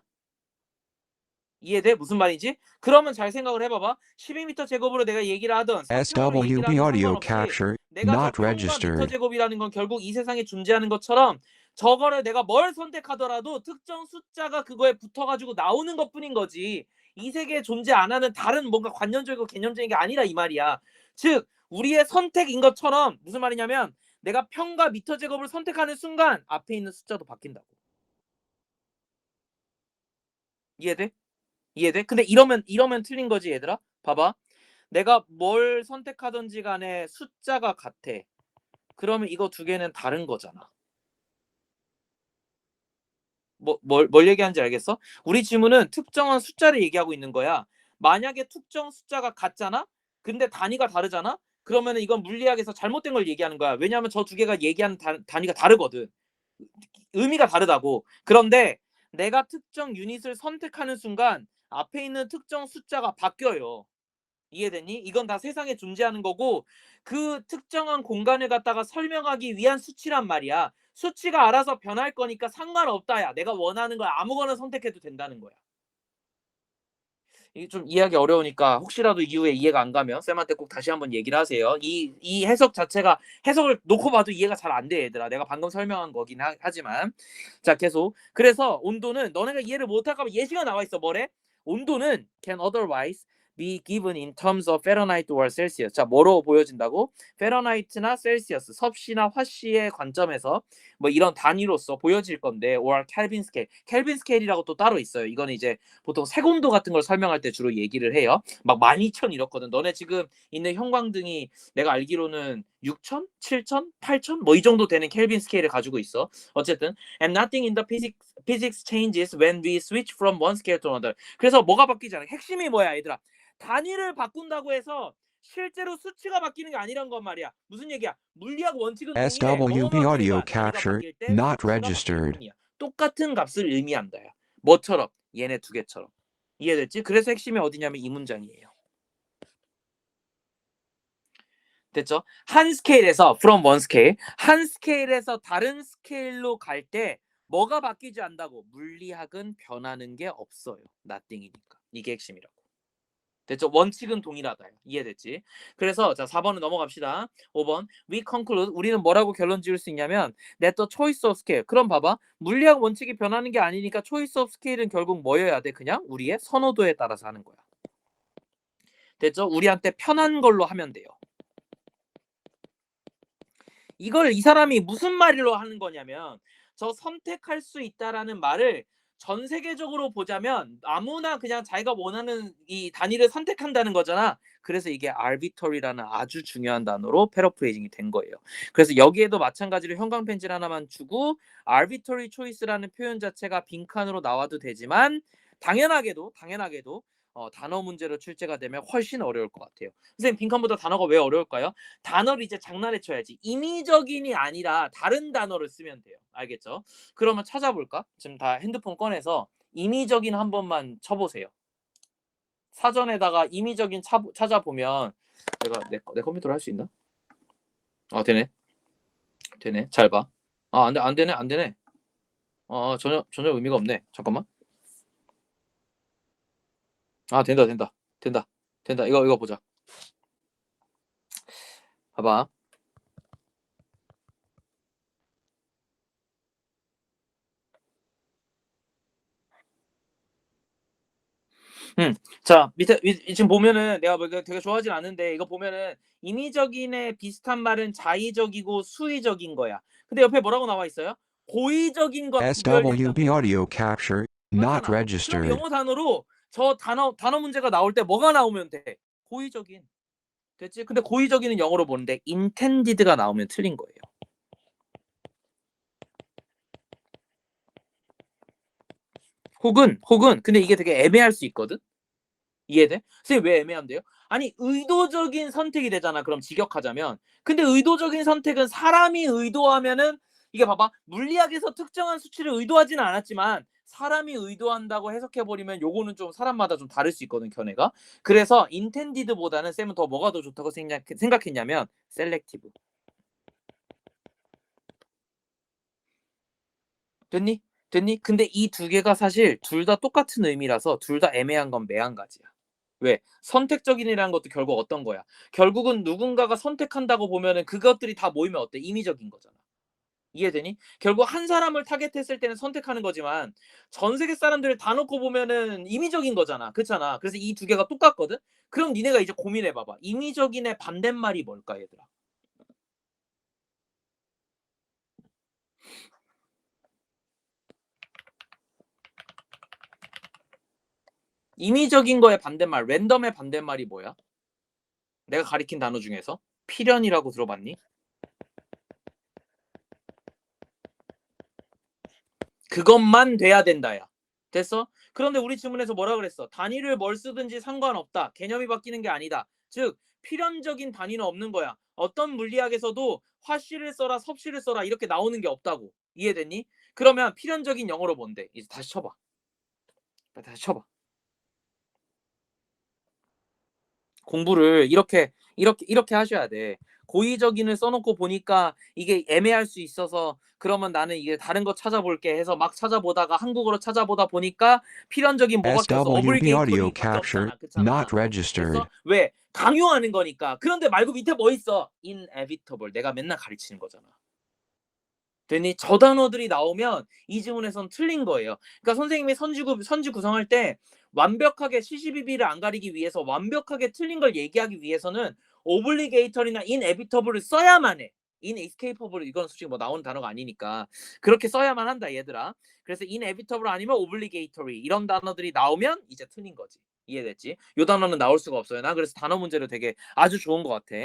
이해돼? 무슨 말인지? 그러면 잘 생각을 해봐봐. 12m 제곱으로 내가 얘기를 하든 3평으로 얘기를 SWB 하든 audio 상관없이 capture 내가 저 not 평과 미터 registered. 제곱이라는 건 결국 이 세상에 존재하는 것처럼 저거를 내가 뭘 선택하더라도 특정 숫자가 그거에 붙어가지고 나오는 것뿐인 거지. 이 세계에 존재 안 하는 다른 뭔가 관념적이고 개념적인 게 아니라 이 말이야. 즉 우리의 선택인 것처럼 무슨 말이냐면 내가 평과 미터 제곱을 선택하는 순간 앞에 있는 숫자도 바뀐다고. 이해돼? 이해돼? 근데 이러면 틀린 거지 얘들아. 봐봐. 내가 뭘 선택하든지 간에 숫자가 같아. 그러면 이거 두 개는 다른 거잖아. 뭘 얘기하는지 알겠어? 우리 지문은 특정한 숫자를 얘기하고 있는 거야. 만약에 특정 숫자가 같잖아? 근데 단위가 다르잖아? 그러면 이건 물리학에서 잘못된 걸 얘기하는 거야. 왜냐하면 저 두 개가 얘기하는 단위가 다르거든. 의미가 다르다고. 그런데 내가 특정 유닛을 선택하는 순간 앞에 있는 특정 숫자가 바뀌어요. 이해되니? 이건 다 세상에 존재하는 거고 그 특정한 공간을 갖다가 설명하기 위한 수치란 말이야. 수치가 알아서 변할 거니까 상관없다야. 내가 원하는 걸 아무거나 선택해도 된다는 거야. 이게 좀 이해하기 어려우니까 혹시라도 이후에 이해가 안 가면 쌤한테 꼭 다시 한번 얘기를 하세요. 이 해석 자체가 해석을 놓고 봐도 이해가 잘 안 돼, 얘들아. 내가 방금 설명한 거긴 하지만. 자, 계속. 그래서 온도는 너네가 이해를 못할까 봐 예시가 나와 있어. 뭐래? 온도는 can otherwise be given in terms of Fahrenheit or Celsius. 자, 뭐로 보여진다고? 페러나이트나 셀시어스, 섭씨나 화씨의 관점에서 뭐 이런 단위로서 보여질 건데, or 켈빈 스케일. 켈빈 스케일이라고 또 따로 있어요. 이거는 이제 보통 색온도 같은 걸 설명할 때 주로 얘기를 해요. 막 12,000 이렇거든. 너네 지금 있는 형광등이 내가 알기로는 6,000, 7,000, 8,000 뭐 이 정도 되는 켈빈 스케일을 가지고 있어. 어쨌든 and nothing in the physics changes when we switch from one scale to another. 그래서 뭐가 바뀌지 않아? 핵심이 뭐야, 얘들아? 단위를 바꾼다고 해서 실제로 수치가 바뀌는 게 아니란 건 말이야. 무슨 얘기야? 물리학 원칙은 동일해. SWB 뭐뭐만 audio 순간 단위가 capture 바뀔 때 not 수치가 바뀌는 registered. 뿐이야. 똑같은 값을 의미한다야. 뭐처럼? 얘네 두 개처럼. 이해됐지? 그래서 핵심이 어디냐면 이 문장이에요. 됐죠? 한 스케일에서 from one scale, 한 스케일에서 다른 스케일로 갈 때 뭐가 바뀌지 않다고? 물리학은 변하는 게 없어요. nothing이니까. 이게 핵심이라고. 됐죠? 원칙은 동일하다. 이해됐지? 그래서 자 4번은 넘어갑시다. 5번 we conclude, 우리는 뭐라고 결론 지을 수 있냐면 that the choice of scale. 그럼 봐봐. 물리학 원칙이 변하는 게 아니니까 choice of scale은 결국 뭐여야 돼? 그냥 우리의 선호도에 따라서 하는 거야. 됐죠? 우리한테 편한 걸로 하면 돼요. 이걸 이 사람이 무슨 말로 하는 거냐면 저 선택할 수 있다라는 말을 전 세계적으로 보자면 아무나 그냥 자기가 원하는 이 단위를 선택한다는 거잖아. 그래서 이게 arbitrary라는 아주 중요한 단어로 패러프레이징이 된 거예요. 그래서 여기에도 마찬가지로 형광펜질 하나만 주고 arbitrary choice라는 표현 자체가 빈칸으로 나와도 되지만 당연하게도 단어 문제로 출제가 되면 훨씬 어려울 것 같아요. 선생님 빈칸보다 단어가 왜 어려울까요? 단어를 이제 장난에 쳐야지. 임의적인이 아니라 다른 단어를 쓰면 돼요. 알겠죠? 그러면 찾아볼까? 지금 다 핸드폰 꺼내서 임의적인 한 번만 쳐보세요. 사전에다가 임의적인 찾아보면 내가 내 컴퓨터로 할 수 있나? 되네. 잘 봐. 안 되네, 안 되네. 전혀 의미가 없네. 잠깐만. 된다, 된다, 된다, 된다. 이거 보자. 봐봐. 자, 지금 보면은 내가 뭐 이거 되게 좋아하진 않는데 이거 보면은 인위적인의 비슷한 말은 자의적이고 수의적인 거야. 근데 옆에 뭐라고 나와 있어요? 고의적인 것 구별된다. SWB audio capture, not 그렇잖아. 그럼 registered. 영어 단어로 저 단어 문제가 나올 때 뭐가 나오면 돼? 고의적인. 됐지? 근데 고의적인은 영어로 보는데 intended가 나오면 틀린 거예요. 혹은 근데 이게 되게 애매할 수 있거든. 이해돼? 선생님 왜 애매한데요? 아니 의도적인 선택이 되잖아. 그럼 직역하자면. 근데 의도적인 선택은 사람이 의도하면은 이게 봐봐. 물리학에서 특정한 수치를 의도하지는 않았지만 사람이 의도한다고 해석해 버리면 요거는 좀 사람마다 좀 다를 수 있거든, 견해가. 그래서 intended보다는 쌤은 더 뭐가 더 좋다고 생각했냐면 selective. 됐니? 됐니? 근데 이 두 개가 사실 둘 다 똑같은 의미라서 둘 다 애매한 건 매한가지야. 왜? 선택적인이라는 것도 결국 어떤 거야? 결국은 누군가가 선택한다고 보면은 그것들이 다 모이면 어때? 임의적인 거잖아. 이해되니? 결국 한 사람을 타겟했을 때는 선택하는 거지만 전 세계 사람들을 다 놓고 보면은 임의적인 거잖아. 그렇잖아. 그래서 이 두 개가 똑같거든. 그럼 니네가 이제 고민해 봐봐. 임의적인의 반대말이 뭘까, 얘들아? 임의적인 거의 반대말, 랜덤의 반대말이 뭐야? 내가 가리킨 단어 중에서 필연이라고 들어봤니? 그것만 돼야 된다야. 됐어? 그런데 우리 지문에서 뭐라 그랬어? 단위를 뭘 쓰든지 상관없다. 개념이 바뀌는 게 아니다. 즉 필연적인 단위는 없는 거야. 어떤 물리학에서도 화씨를 써라, 섭씨를 써라 이렇게 나오는 게 없다고. 이해됐니? 그러면 필연적인 영어로 뭔데? 이제 다시 쳐봐. 다시 쳐봐. 공부를 이렇게 하셔야 돼. 고의적인을 써놓고 보니까 이게 애매할 수 있어서 그러면 나는 이게 다른 거 찾아볼게 해서 막 찾아보다가 한국어로 찾아보다 보니까 필연적인 뭐밖에 없어? SWB audio 어블리게이터리밖에 capture, 없잖아. not 그렇잖아. registered. 됐어? 왜? 강요하는 거니까. 그런데 말고 밑에 뭐 있어? inevitable. 내가 맨날 가르치는 거잖아. 되니 저 단어들이 나오면 이 지문에선 틀린 거예요. 그러니까 선생님이 선지 구성할 때 완벽하게 시시비비를 안 가리기 위해서 완벽하게 틀린 걸 얘기하기 위해서는 obligator이나 inevitable을 써야만 해. inescapable 이건 솔직히 뭐 나오는 단어가 아니니까 그렇게 써야만 한다, 얘들아. 그래서 inevitable 아니면 obligatory 이런 단어들이 나오면 이제 틀린 거지. 이해됐지? 요 단어는 나올 수가 없어요. 나 그래서 단어 문제를 되게 아주 좋은 것 같아.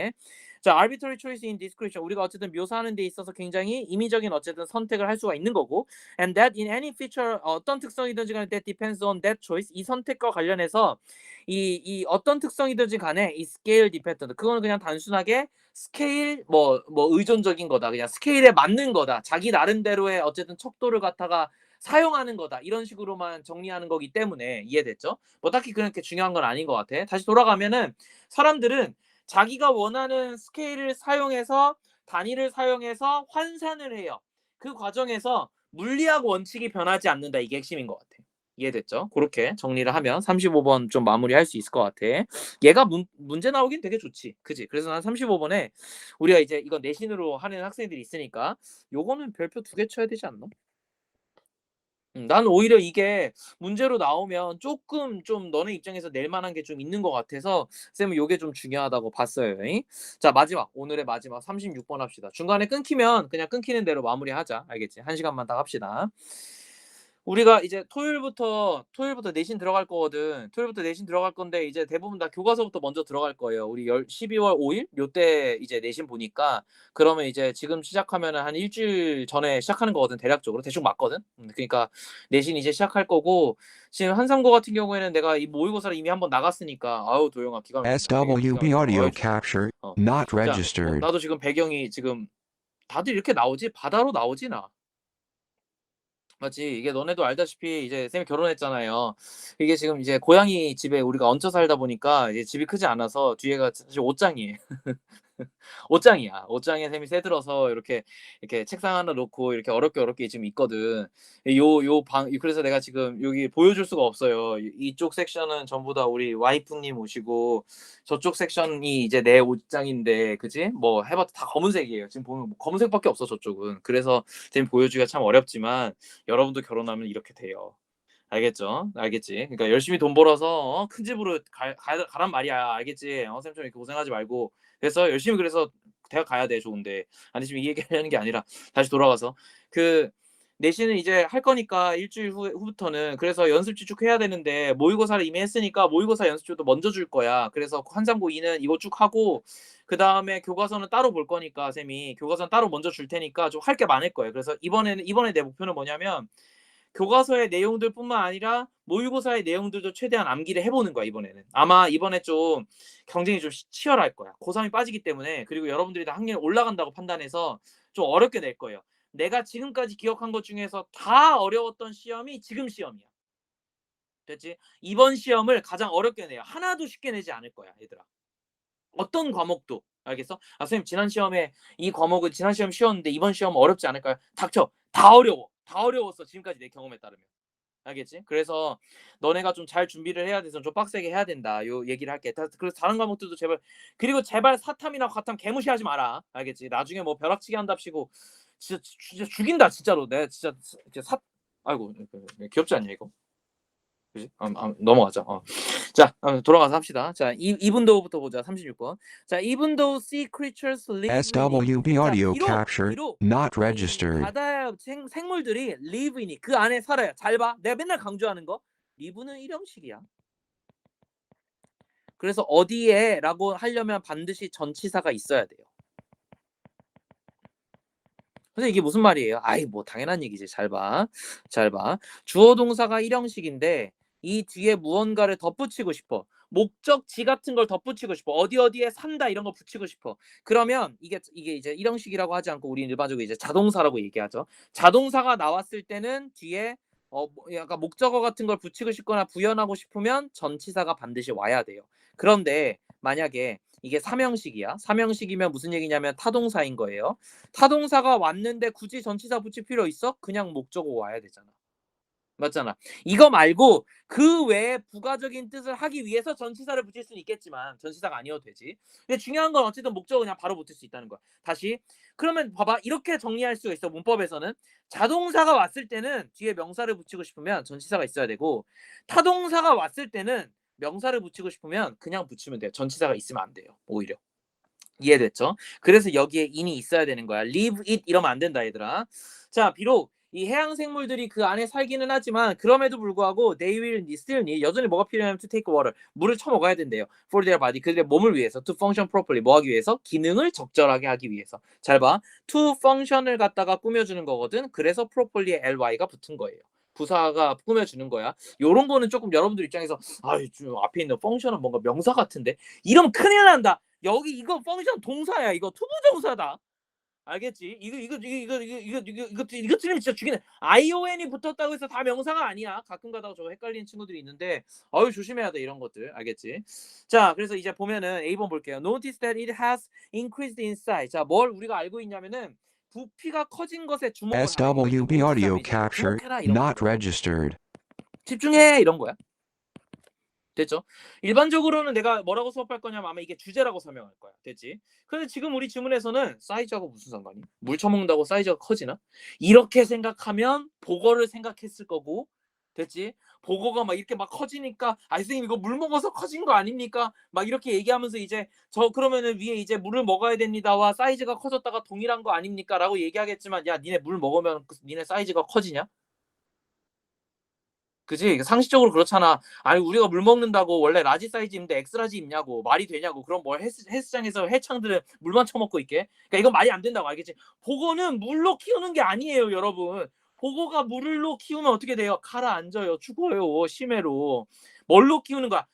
자, arbitrary choice in description. 우리가 어쨌든 묘사하는 데 있어서 굉장히 임의적인 어쨌든 선택을 할 수가 있는 거고, and that in any feature 어떤 특성이든지 간에 that depends on that choice. 이 선택과 관련해서 이 어떤 특성이든지 간에 이 scale dependent. 그거는 그냥 단순하게 스케일 뭐 의존적인 거다. 그냥 스케일에 맞는 거다. 자기 나름대로의 어쨌든 척도를 갖다가 사용하는 거다. 이런 식으로만 정리하는 거기 때문에 이해됐죠? 뭐 딱히 그렇게 중요한 건 아닌 것 같아. 다시 돌아가면은 사람들은 자기가 원하는 스케일을 사용해서 단위를 사용해서 환산을 해요. 그 과정에서 물리학 원칙이 변하지 않는다. 이게 핵심인 것 같아. 이해됐죠? 그렇게 정리를 하면 35번 좀 마무리할 수 있을 것 같아. 얘가 문제 나오긴 되게 좋지. 그지? 그래서 난 35번에 우리가 이제 이건 내신으로 하는 학생들이 있으니까 요거는 별표 2개 쳐야 되지 않나? 나는 오히려 이게 문제로 나오면 조금 좀 너네 입장에서 낼 만한 게 좀 있는 것 같아서 쌤은 요게 좀 중요하다고 봤어요. 자, 마지막 오늘의 마지막 36번 합시다. 중간에 끊기면 그냥 끊기는 대로 마무리하자. 알겠지? 1시간만 딱 합시다. 우리가 이제 토요일부터 내신 들어갈 거거든. 토요일부터 내신 들어갈 건데 이제 대부분 다 교과서부터 먼저 들어갈 거예요. 우리 12월 5일 요때 이제 내신 보니까 그러면 이제 지금 시작하면은 한 일주일 전에 시작하는 거거든. 대략적으로 대충 맞거든. 그러니까 내신 이제 시작할 거고 지금 한상고 같은 경우에는 내가 이 모의고사를 이미 한번 나갔으니까 아우 도영아 기가 막힌다. 기가 SWB 막혀. audio 어이, 좋다. capture, not 자, registered. 나도 지금 배경이 지금 다들 이렇게 나오지? 바다로 나오지 나. 맞지. 이게 너네도 알다시피 이제 쌤이 결혼했잖아요. 이게 지금 이제 고양이 집에 우리가 얹혀 살다 보니까 이제 집이 크지 않아서 뒤에가 사실 옷장이에요. 옷장이야. 옷장에 쌤이 새들어서 이렇게 책상 하나 놓고 이렇게 어렵게 지금 있거든. 요 방 그래서 내가 지금 여기 보여줄 수가 없어요. 이쪽 섹션은 전부 다 우리 와이프님 오시고 저쪽 섹션이 이제 내 옷장인데, 그지? 뭐 해봤자 다 검은색이에요. 지금 보면 뭐 검은색밖에 없어 저쪽은. 그래서 쌤 보여주기가 참 어렵지만 여러분도 결혼하면 이렇게 돼요. 알겠죠? 알겠지? 그러니까 열심히 돈 벌어서 큰 집으로 가란 말이야. 알겠지? 쌤 좀 이렇게 고생하지 말고. 그래서 열심히 그래서 대학 가야 돼. 좋은데. 아니 지금 이 얘기하려는 게 아니라 다시 돌아가서 그 내신은 이제 할 거니까 일주일 후부터는 그래서 연습 지축해야 되는데 모의고사를 이미 했으니까 모의고사 연습지도 먼저 줄 거야. 그래서 한상고 2는 이거 쭉 하고 그 다음에 교과서는 따로 볼 거니까 쌤이 교과서는 따로 먼저 줄 테니까 좀 할 게 많을 거예요. 그래서 이번에 내 목표는 뭐냐면 교과서의 내용들뿐만 아니라 모의고사의 내용들도 최대한 암기를 해보는 거야. 이번에는 아마 이번에 좀 경쟁이 좀 치열할 거야. 고3이 빠지기 때문에. 그리고 여러분들이 다 학년이 올라간다고 판단해서 좀 어렵게 낼 거예요. 내가 지금까지 기억한 것 중에서 다 어려웠던 시험이 지금 시험이야. 됐지? 이번 시험을 가장 어렵게 내요. 하나도 쉽게 내지 않을 거야, 얘들아. 어떤 과목도. 알겠어? 선생님 지난 시험에 이 과목은 지난 시험 쉬웠는데 이번 시험 어렵지 않을까요? 닥쳐. 다 어려워. 다 어려웠어. 지금까지 내 경험에 따르면. 알겠지? 그래서 너네가 좀 잘 준비를 해야 돼서 좀 빡세게 해야 된다. 요 얘기를 할게. 그래서 다른 과목들도 제발, 그리고 제발 사탐이나 과탐 개무시하지 마라. 알겠지? 나중에 뭐 벼락치기 한답시고 진짜 죽인다 진짜로. 내가 진짜 아이고 귀엽지 않냐 이거? 그지? 넘어가자. 자, 돌아가서 합시다. 자, even though부터 보자. 36번. 자, even though sea creatures live in it. SWB 자, audio capture not 이 registered. 바다의 생물들이 live in it. 그 안에 살아요. 잘 봐. 내가 맨날 강조하는 거. live는 일형식이야. 그래서 어디에라고 하려면 반드시 전치사가 있어야 돼요. 그래서 이게 무슨 말이에요? 아이 뭐 당연한 얘기지. 잘 봐. 잘 봐. 주어 동사가 일형식인데 이 뒤에 무언가를 덧붙이고 싶어. 목적지 같은 걸 덧붙이고 싶어. 어디에 산다 이런 거 붙이고 싶어. 그러면 이게 이제 일형식이라고 하지 않고 우리는 일반적으로 이제 자동사라고 얘기하죠. 자동사가 나왔을 때는 뒤에 약간 목적어 같은 걸 붙이고 싶거나 부연하고 싶으면 전치사가 반드시 와야 돼요. 그런데 만약에 이게 삼형식이야. 삼형식이면 무슨 얘기냐면 타동사인 거예요. 타동사가 왔는데 굳이 전치사 붙일 필요 있어? 그냥 목적어 와야 되잖아. 맞잖아. 이거 말고 그 외에 부가적인 뜻을 하기 위해서 전치사를 붙일 수는 있겠지만 전치사가 아니어도 되지. 근데 중요한 건 어쨌든 목적어 그냥 바로 붙일 수 있다는 거야. 다시. 그러면 봐봐. 이렇게 정리할 수가 있어. 문법에서는. 자동사가 왔을 때는 뒤에 명사를 붙이고 싶으면 전치사가 있어야 되고 타동사가 왔을 때는 명사를 붙이고 싶으면 그냥 붙이면 돼요. 전치사가 있으면 안 돼요. 오히려. 이해됐죠? 그래서 여기에 in이 있어야 되는 거야. live it 이러면 안 된다 얘들아. 자, 비록 이 해양 생물들이 그 안에 살기는 하지만 그럼에도 불구하고 they will still need, 여전히 뭐가 필요하냐면 to take water, 물을 처먹어야 된대요. for their body, 그들의 몸을 위해서. to function properly, 뭐 하기 위해서? 기능을 적절하게 하기 위해서. 잘 봐. to function을 갖다가 꾸며주는 거거든. 그래서 properly에 ly가 붙은 거예요. 부사가 꾸며주는 거야. 요런 거는 조금 여러분들 입장에서 좀 앞에 있는 펑션은 뭔가 명사 같은데 이러면 큰일 난다. 여기 이거 펑션 동사야. 이거 투부정사다. 알겠지? 이거 틀리면 진짜 죽이네. ION이 붙었다고 해서 다 명사가 아니야. 가끔 가다가 저거 헷갈리는 친구들이 있는데 조심해야 돼 이런 것들. 알겠지? 자, 그래서 이제 보면은 A번 볼게요. Notice that it has increased in size. 자, 뭘 우리가 알고 있냐면은 부피가 커진 것에 주목을 하래. SWB audio capture 주목해라 이런 not 거. registered. 집중해 이런 거야. 됐죠? 일반적으로는 내가 뭐라고 수업할 거냐면 아마 이게 주제라고 설명할 거야. 됐지? 근데 지금 우리 지문에서는 사이즈하고 무슨 상관이? 물 처먹는다고 사이즈가 커지나? 이렇게 생각하면 복어를 생각했을 거고, 됐지? 복어가 막 이렇게 막 커지니까 선생님 이거 물 먹어서 커진 거 아닙니까? 막 이렇게 얘기하면서 이제 그러면은 위에 이제 물을 먹어야 됩니다와 사이즈가 커졌다가 동일한 거 아닙니까? 라고 얘기하겠지만 야 니네 물 먹으면 니네 사이즈가 커지냐? 그지? 상식적으로 그렇잖아. 아니 우리가 물 먹는다고 원래 라지 사이즈 입는데 엑스라지 입냐고. 말이 되냐고. 그럼 뭐 헬스장에서 해창들은 물만 처먹고 있게? 그러니까 이건 말이 안 된다고. 알겠지? 복어는 물로 키우는 게 아니에요 여러분. 복어가 물로 키우면 어떻게 돼요? 가라앉아요. 죽어요. 심해로. 뭘로 키우는 거야?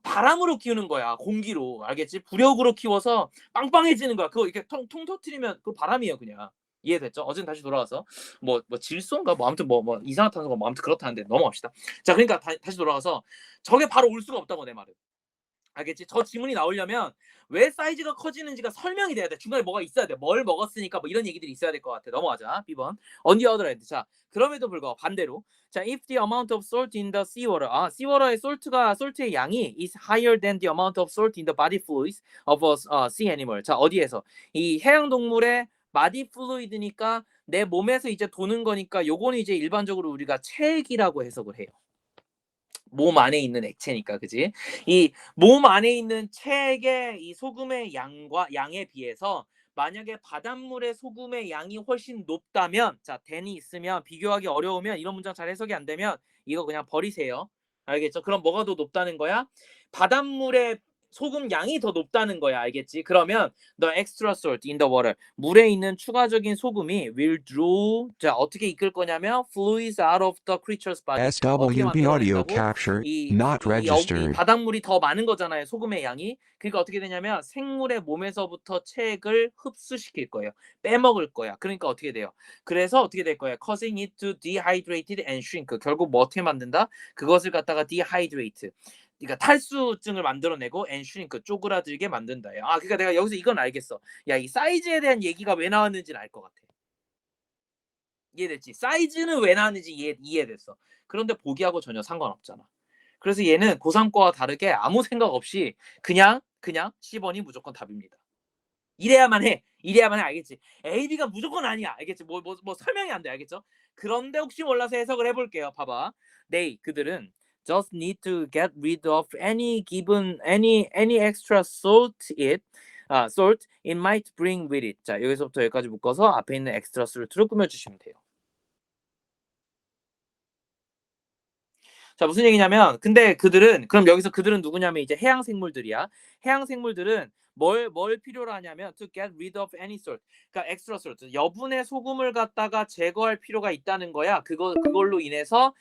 바람으로 키우는 거야. 공기로. 알겠지? 부력으로 키워서 빵빵해지는 거야. 그거 이렇게 통 터트리면 그 바람이에요 그냥. 이해됐죠? 어쨌든 다시 돌아가서 뭐 질소인가 뭐 아무튼 뭐 이산화탄소가 뭐 아무튼 그렇다는데 넘어갑시다. 자, 그러니까 다시 돌아가서 저게 바로 올 수가 없다고 내 말은. 알겠지? 저 지문이 나오려면 왜 사이즈가 커지는지가 설명이 돼야 돼. 중간에 뭐가 있어야 돼. 뭘 먹었으니까 뭐 이런 얘기들이 있어야 될 것 같아. 넘어가자. B번. On the other hand. 자, 그럼에도 불구하고 반대로. 자, if the amount of salt in the seawater. seawater의 salt의 양이 is higher than the amount of salt in the body fluids of a sea animal. 자, 어디에서? 이 해양 동물의 body fluid니까 내 몸에서 이제 도는 거니까 요거는 이제 일반적으로 우리가 체액이라고 해석을 해요. 몸 안에 있는 액체니까, 그지? 이 몸 안에 있는 체액의 이 소금의 양에 비해서 만약에 바닷물의 소금의 양이 훨씬 높다면, 자, than이 있으면 비교하기 어려우면 이런 문장 잘 해석이 안 되면 이거 그냥 버리세요. 알겠죠? 그럼 뭐가 더 높다는 거야? 바닷물의 소금 양이 더 높다는 거야. 알겠지? 그러면 the extra salt in the water. 물에 있는 추가적인 소금이 will draw. 자, 어떻게 이끌 거냐면 fluids out of the creature's body. 어떻게 SWB audio 만들어낸다고? capture 이 not registered. 바닷물이 더 많은 거잖아요. 소금의 양이. 그러니까 어떻게 되냐면 생물의 몸에서부터 체액을 흡수시킬 거예요. 빼먹을 거야. 그러니까 어떻게 돼요? 그래서 어떻게 될 거야? causing it to dehydrated and shrink. 결국 뭐 어떻게 만든다? 그것을 갖다가 dehydrate. 그러니까 탈수증을 만들어내고 and shrink 쪼그라들게 만든다요. 그러니까 내가 여기서 이건 알겠어. 야, 이 사이즈에 대한 얘기가 왜 나왔는지는 알 것 같아. 이해됐지? 사이즈는 왜 나왔는지 이해됐어. 그런데 보기하고 전혀 상관없잖아. 그래서 얘는 고3과와 다르게 아무 생각 없이 그냥 10번이 무조건 답입니다. 이래야만 해. 알겠지? A, B가 무조건 아니야. 알겠지? 뭐 설명이 안 돼. 알겠죠? 그런데 혹시 몰라서 해석을 해볼게요. 봐봐. 그들은 just need to get rid of any extra salt it might bring with it. 자, 여기서부터 여기까지 묶어서 앞에 있는 extra salt로 꾸며주시면 돼요. 자, 무슨 얘기냐면, 근데 그럼 여기서 그들은 누구냐면 이제 해양 생물들이야. 해양 생물들은 뭘 필요로 하냐면 to get rid of any salt. 그러니까 extra salt. 여분의 소금을 갖다가 제거할 필요가 있다는 거야. 그걸로 인해서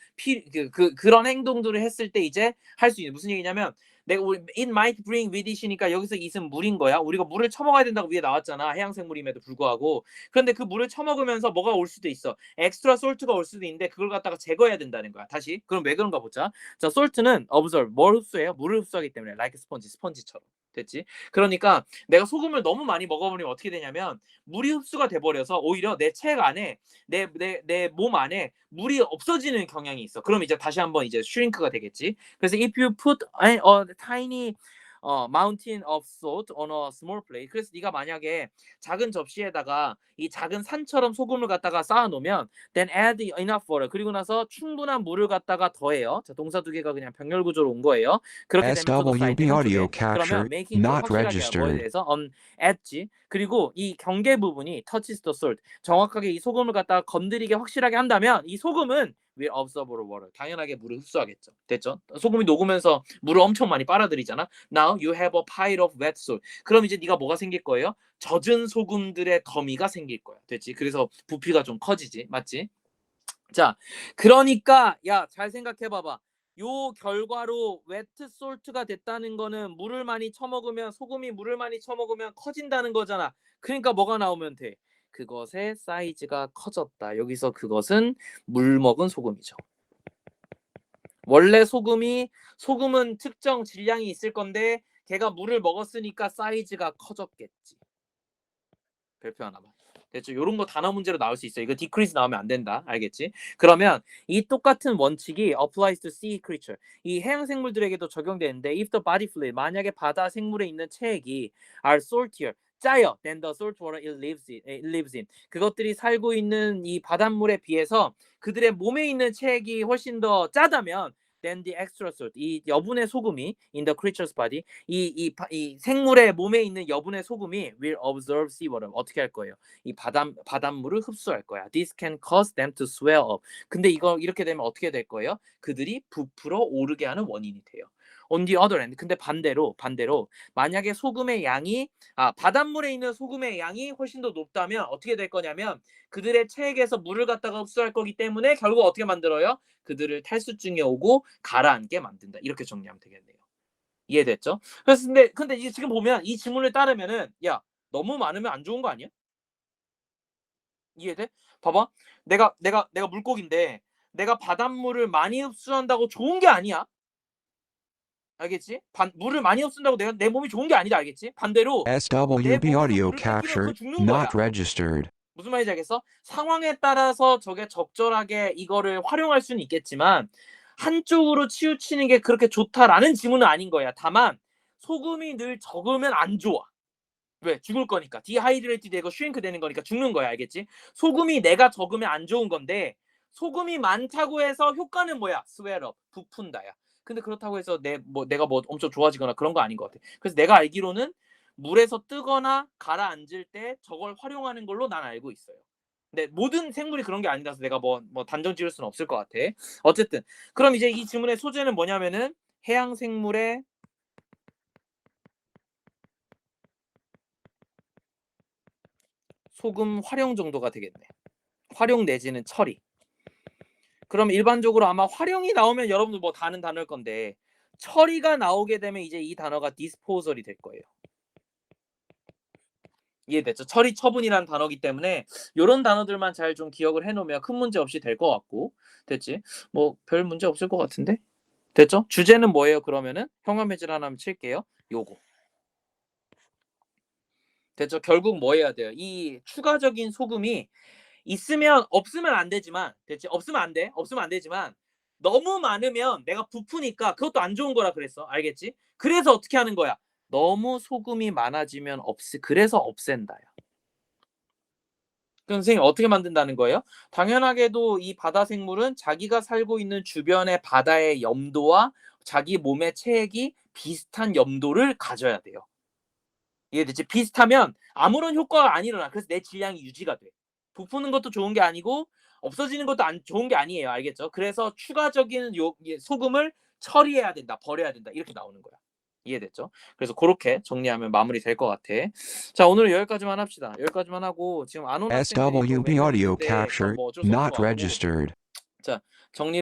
그런 행동들을 했을 때 이제 할 수 있는 무슨 얘기냐면 it might bring with it이니까 여기서 it은 물인 거야. 우리가 물을 처먹어야 된다고 위에 나왔잖아. 해양 생물임에도 불구하고. 그런데 그 물을 처먹으면서 뭐가 올 수도 있어. 엑스트라 솔트가 올 수도 있는데 그걸 갖다가 제거해야 된다는 거야. 다시. 그럼 왜 그런가 보자. 자, 솔트는 observe. 뭘 흡수해요? 물을 흡수하기 때문에 like 스펀지처럼. 됐지? 그러니까 내가 소금을 너무 많이 먹어버리면 어떻게 되냐면 물이 흡수가 돼버려서 오히려 내 체액 안에 내 몸 안에 물이 없어지는 경향이 있어. 그럼 이제 다시 한번 이제 슈링크가 되겠지. 그래서 if you put a tiny mountain of salt on a small plate. 그래서 네가 만약에 작은 접시에다가 이 작은 산처럼 소금을 갖다가 쌓아 놓으면 then add enough water. 그리고 나서 충분한 물을 갖다가 더해요. 자, 동사 두 개가 그냥 병렬 구조로 온 거예요. 그렇게 되면 to the side SWB audio 한쪽에. capture 그러면 making sure not 확실하게 뭐에 registered. 대해서 add지. 그리고 이 경계 부분이 touches the salt. 정확하게 이 소금을 갖다가 건드리게 확실하게 한다면 이 소금은 will absorb water. 당연하게 물을 흡수하겠죠. 됐죠? 소금이 녹으면서 물을 엄청 많이 빨아들이잖아. Now you have a pile of wet salt. 그럼 이제 네가 뭐가 생길 거예요? 젖은 소금들의 더미가 생길 거야. 됐지? 그래서 부피가 좀 커지지. 맞지? 자, 그러니까 야, 잘 생각해 봐봐. 요 결과로 웨트 솔트가 됐다는 거는 물을 많이 처먹으면 소금이 물을 많이 처먹으면 커진다는 거잖아. 그러니까 뭐가 나오면 돼? 그것의 사이즈가 커졌다. 여기서 그것은 물 먹은 소금이죠. 원래 소금은 특정 질량이 있을 건데 걔가 물을 먹었으니까 사이즈가 커졌겠지. 별표 하나만. 됐죠? 요런 거 단어 문제로 나올 수 있어. 이거 decrease 나오면 안 된다. 알겠지? 그러면 이 똑같은 원칙이 applies to sea creature. 이 해양 생물들에게도 적용되는데 if the body fluid, 만약에 바다 생물에 있는 체액이 are saltier, 짜요 than the salt water it lives in. 그것들이 살고 있는 이 바닷물에 비해서 그들의 몸에 있는 체액이 훨씬 더 짜다면 then the extra salt, 이 여분의 소금이 in the creature's body, 이 생물의 몸에 있는 여분의 소금이 will absorb seawater. 어떻게 할 거예요? 이 바닷물을 흡수할 거야. This can cause them to swell up. 근데 이거 이렇게 되면 어떻게 될 거예요? 그들이 부풀어 오르게 하는 원인이 돼요. On the other hand, 근데 반대로 만약에 소금의 양이 바닷물에 있는 소금의 양이 훨씬 더 높다면 어떻게 될 거냐면 그들의 체액에서 물을 갖다가 흡수할 거기 때문에 결국 어떻게 만들어요? 그들을 탈수증이 오고 가라앉게 만든다. 이렇게 정리하면 되겠네요. 이해됐죠? 그래서 근데 이제 지금 보면 이 지문을 따르면은 야, 너무 많으면 안 좋은 거 아니야? 이해돼? 봐봐. 내가 물고기인데 내가 바닷물을 많이 흡수한다고 좋은 게 아니야. 알겠지? 물을 많이 없앤다고 내 몸이 좋은 게 아니다. 알겠지? 반대로 내 SWB 몸에서 audio 물을 뺏기면 그건 captured, 죽는 거야. not registered. 무슨 말인지 알겠어? 상황에 따라서 저게 적절하게 이거를 활용할 수는 있겠지만 한쪽으로 치우치는 게 그렇게 좋다라는 지문은 아닌 거야. 다만 소금이 늘 적으면 안 좋아. 왜? 죽을 거니까. 디하이드레이트 되고 슈링크 되는 거니까 죽는 거야. 알겠지? 소금이 내가 적으면 안 좋은 건데 소금이 많다고 해서 효과는 뭐야? 스웨럽, 부푼다야. 근데 그렇다고 해서 내가 뭐 엄청 좋아지거나 그런 거 아닌 것 같아. 그래서 내가 알기로는 물에서 뜨거나 가라앉을 때 저걸 활용하는 걸로 난 알고 있어요. 근데 모든 생물이 그런 게 아니라서 내가 뭐 단정 지을 수는 없을 것 같아. 어쨌든 그럼 이제 이 질문의 소재는 뭐냐면은 해양 생물의 소금 활용 정도가 되겠네. 활용 내지는 처리. 그럼 일반적으로 아마 활용이 나오면 여러분들 뭐 다 아는 단어일 건데 처리가 나오게 되면 이제 이 단어가 disposal이 될 거예요. 이해됐죠? 처리, 처분이라는 단어이기 때문에 이런 단어들만 잘 좀 기억을 해놓으면 큰 문제 없이 될 것 같고. 됐지? 뭐 별 문제 없을 것 같은데? 됐죠? 주제는 뭐예요? 그러면은 형광펜질 하나 칠게요. 요거. 됐죠? 결국 뭐 해야 돼요? 이 추가적인 소금이 있으면 없으면 안 되지만, 됐지? 없으면 안 돼. 없으면 안 되지만 너무 많으면 내가 부푸니까 그것도 안 좋은 거라 그랬어. 알겠지? 그래서 어떻게 하는 거야? 너무 소금이 많아지면 그래서 없앤다요. 그럼 선생님 어떻게 만든다는 거예요? 당연하게도 이 바다 생물은 자기가 살고 있는 주변의 바다의 염도와 자기 몸의 체액이 비슷한 염도를 가져야 돼요. 이해되지? 비슷하면 아무런 효과가 안 일어나. 그래서 내 질량이 유지가 돼. 부푸는 것도 좋은 게 아니고 없어지는 것도 좋은 게 아니에요. 알겠죠? 그래서 추가적인 소금을 처리해야 된다. 버려야 된다. 이렇게 나오는 거야. 이해됐죠? 그래서 그렇게 정리하면 마무리 될 것 같아. 자, 오늘은 여기까지만 합시다. 여기까지만 하고 지금 안 온 학생들이 SWB 몇 명 audio 있는데 captured, 뭐 어쩔 수 없는 not 것 같고. registered. 자, 정리